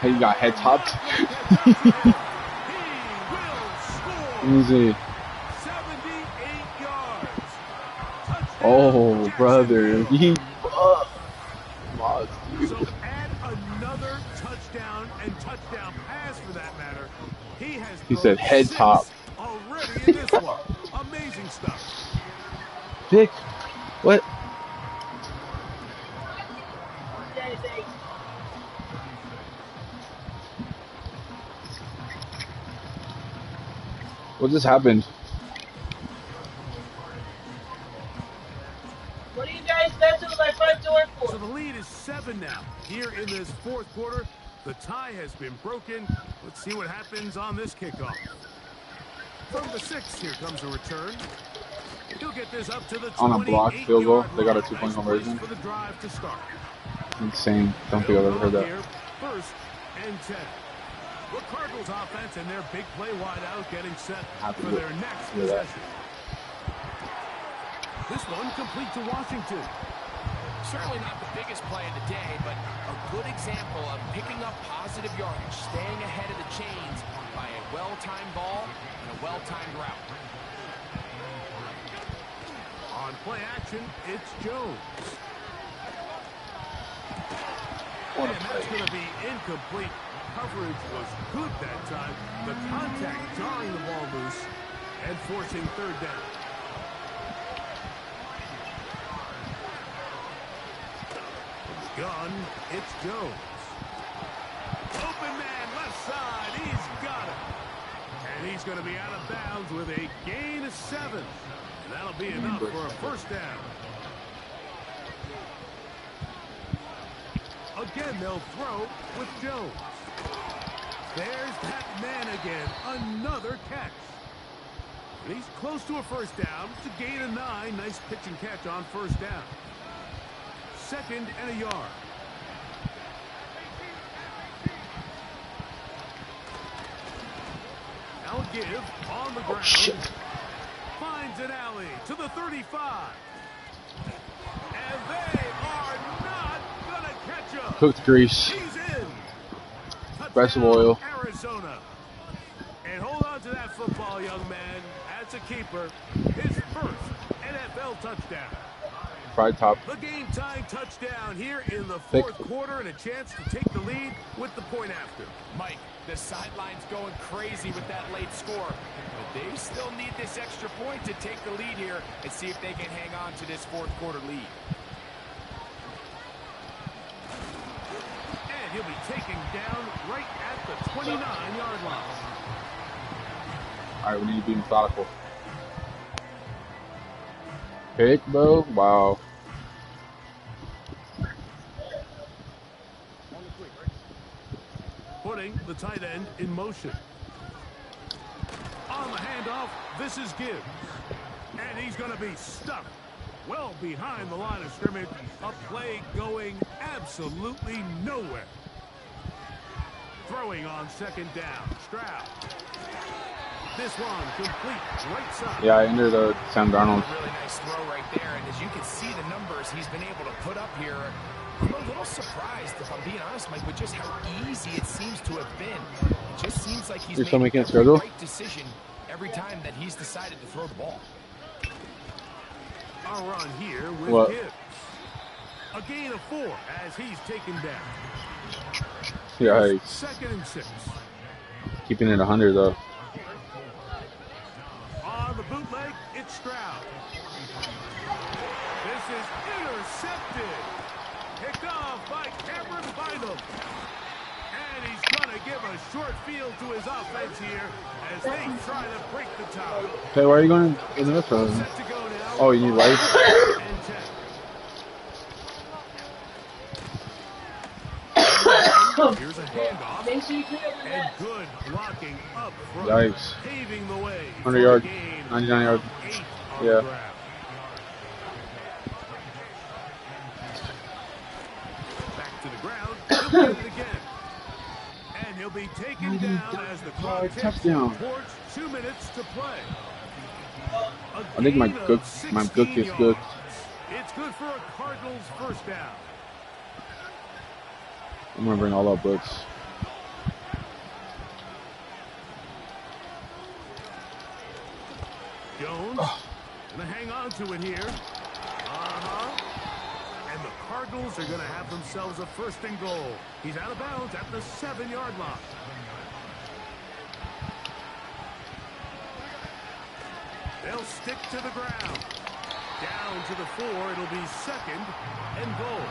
Hey, you got head topped? He will score. Let me see. 78 yards. Touchdown, Oh, brother. Jacksonville. Lost, dude. So add another touchdown and touchdown pass for that matter. He said head 6 top. already in this one. Amazing stuff. Dick, what? Danny, say. What just happened? What are you guys dancing to my front door So for? the lead is 7 now. Here in this fourth quarter, the tie has been broken. Let's see what happens on this kickoff. From the 6, here comes a return. He'll get this up to the On a blocked field goal, they got a 28-yard two-point line. conversion. For the drive to start. Insane. Don't think I've ever heard that. Here, first and 10. The Cardinals offense and their big play wide out getting set Happy for with- their next with that. possession. This one complete to Washington. Certainly not the biggest play of the day, but a good example of picking up positive yardage, staying ahead of the chains by a well-timed ball and a well-timed route. On play action, it's Jones. And that's going to be incomplete. Coverage was good that time. The contact jarring the ball loose and forcing third down. Gun, it's Jones. Open man, left side, he's got it. And he's going to be out of bounds with a gain of 7. And that'll be enough for a first down. Again, they'll throw with Jones. There's that man again, another catch. And he's close to a first down. It's a gain of 9. Nice pitch and catch on first down. 2nd and a yard. Now give on the ground. Shit. Finds an alley to the 35. And they are not going to catch him. Cooked grease. He's in. Vegetable Touchdown, oil. Arizona. And hold on to that football, young man. As a keeper, his first NFL touchdown. Probably top. The game-tying touchdown here in the Six. fourth quarter, and a chance to take the lead with the point after. Mike, the sideline's going crazy with that late score, but they still need this extra point to take the lead here and see if they can hang on to this fourth quarter lead. And he'll be taken down right at the 29-yard line. All right, we need to be methodical. Pick, bro. Wow. Putting the tight end in motion. On the handoff, this is Gibbs. And he's going to be stuck well behind the line of scrimmage. A play going absolutely nowhere. Throwing on second down. Stroud. This one complete right side. Yeah, I entered Sam Darnold. A really nice throw right there, and as you can see the numbers he's been able to put up here, I'm a little surprised, if I'm being honest, Mike, with just how easy it seems to have been. It just seems like he's You're made still the making a right decision every time that he's decided to throw the ball. A run here with What? Gibbs. A gain of 4 as he's taken down. Yeah, hey, Second and 6. keeping it 100 though. On the bootleg, it's Stroud. This is intercepted. Picked off by Cameron Bynum. And he's going to give a short field to his offense here as they try to break the tie. Hey, why are you going in the restaurant? Set to go now. Oh, you need lights? And 10. Here's a handoff. Make sure you clear the And net. good blocking up front. Yikes. Paving the way. 100 yards, for a gain 99 yards. of 8 on Yeah. the ground. Back to the ground. He'll get it again. And he'll be taken down as the clock ticks Touchdown. towards 2 minutes to play. I think my gain of cook is 16 good. yards. It's good for a Cardinals first down. I'm gonna bring all our books. Jones gonna hang on to it here. And the Cardinals are gonna have themselves a first and goal. He's out of bounds at the 7-yard line. They'll stick to the ground. Down to the 4. It'll be second and goal.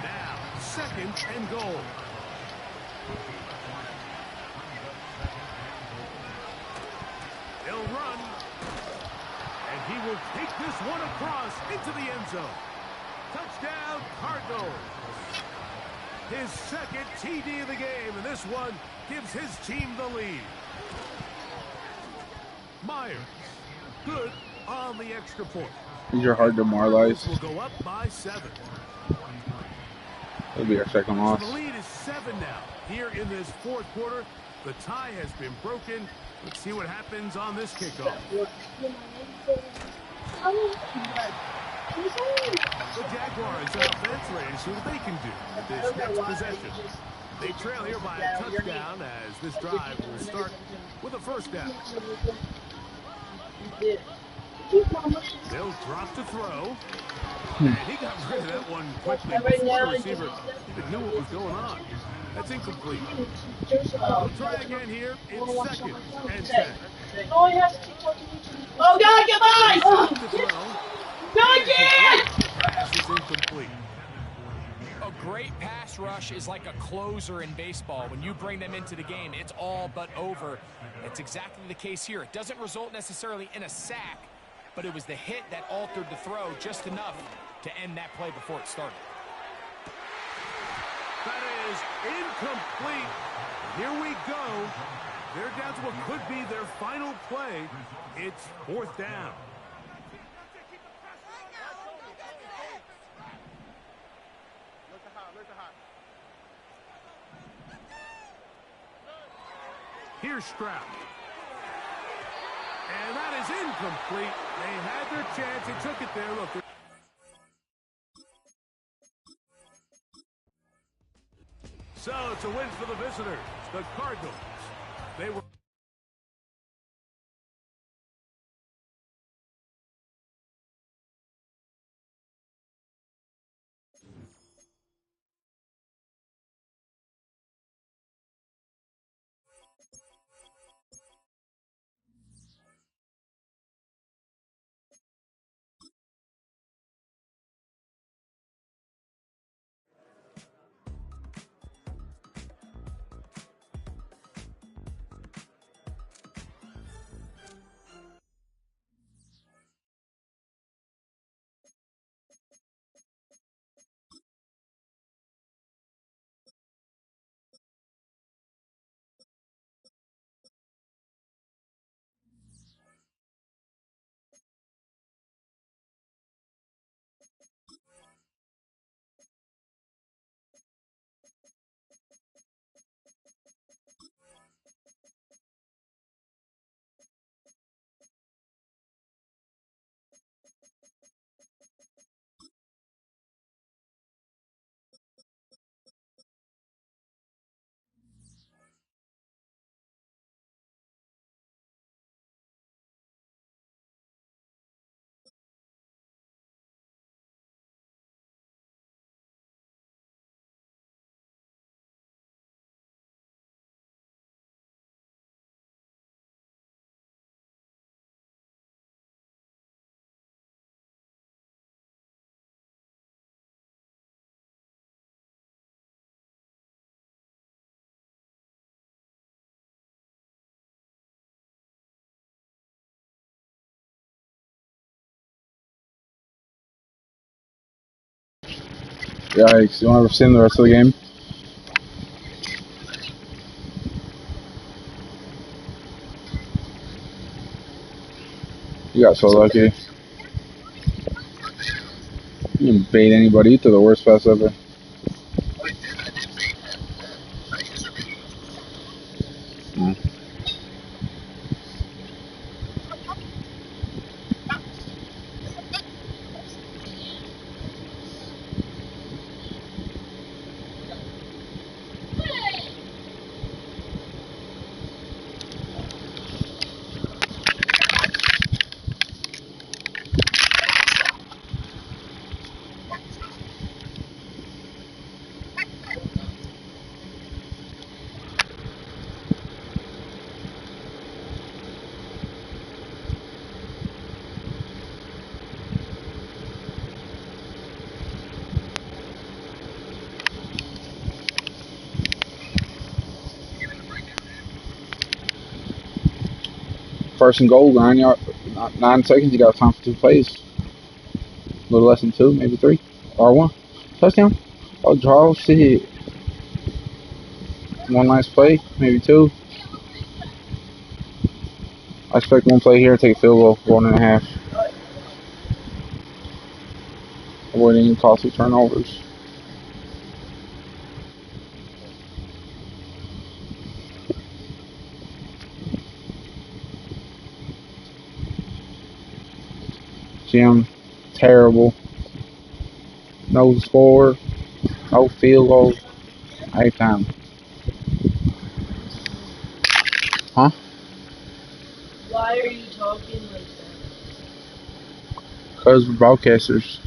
Now, second and goal. They'll run. And he will take this one across into the end zone. Touchdown, Cardinals. His second TD of the game, and this one gives his team the lead. Myers, good on the extra point. These are hard demoralized. Will go up by 7. It'll be our second So loss. the lead is 7 now. Here in this fourth quarter, the tie has been broken. Let's see what happens on this kickoff. The Jaguars offense ready to see what they can do with this next possession. They trail here by a touchdown as this drive will start with a first down. They'll drop to throw. And he got rid of that one quickly before the receiver even knew what was going on. That's incomplete. We'll try again here in second and 10. Oh, God, get by! To throw. God, get! Pass is incomplete. A great pass rush is like a closer in baseball. When you bring them into the game, it's all but over. That's exactly the case here. It doesn't result necessarily in a sack, but it was the hit that altered the throw just enough to end that play before it started. That is incomplete. Here we go. They're down to what could be their final play. It's fourth down. Here's Stroud. And that is incomplete. They had their chance. They took it there. Look. So it's a win for the visitors, the Cardinals. They were Yikes. You want to see the rest of the game? You got so lucky. You didn't bait anybody. You threw the worst pass ever. First and goal, 9 seconds. You got time for 2 plays. A little less than 2, maybe 3. Or 1. Touchdown. Oh, draw. Shit. 1 nice play, maybe 2. I expect 1 play here, take a field goal, 1.5. Avoiding costly turnovers. Jim, terrible. No score, no field goal. Every time. Huh? Why are you talking like that? Because we're broadcasters.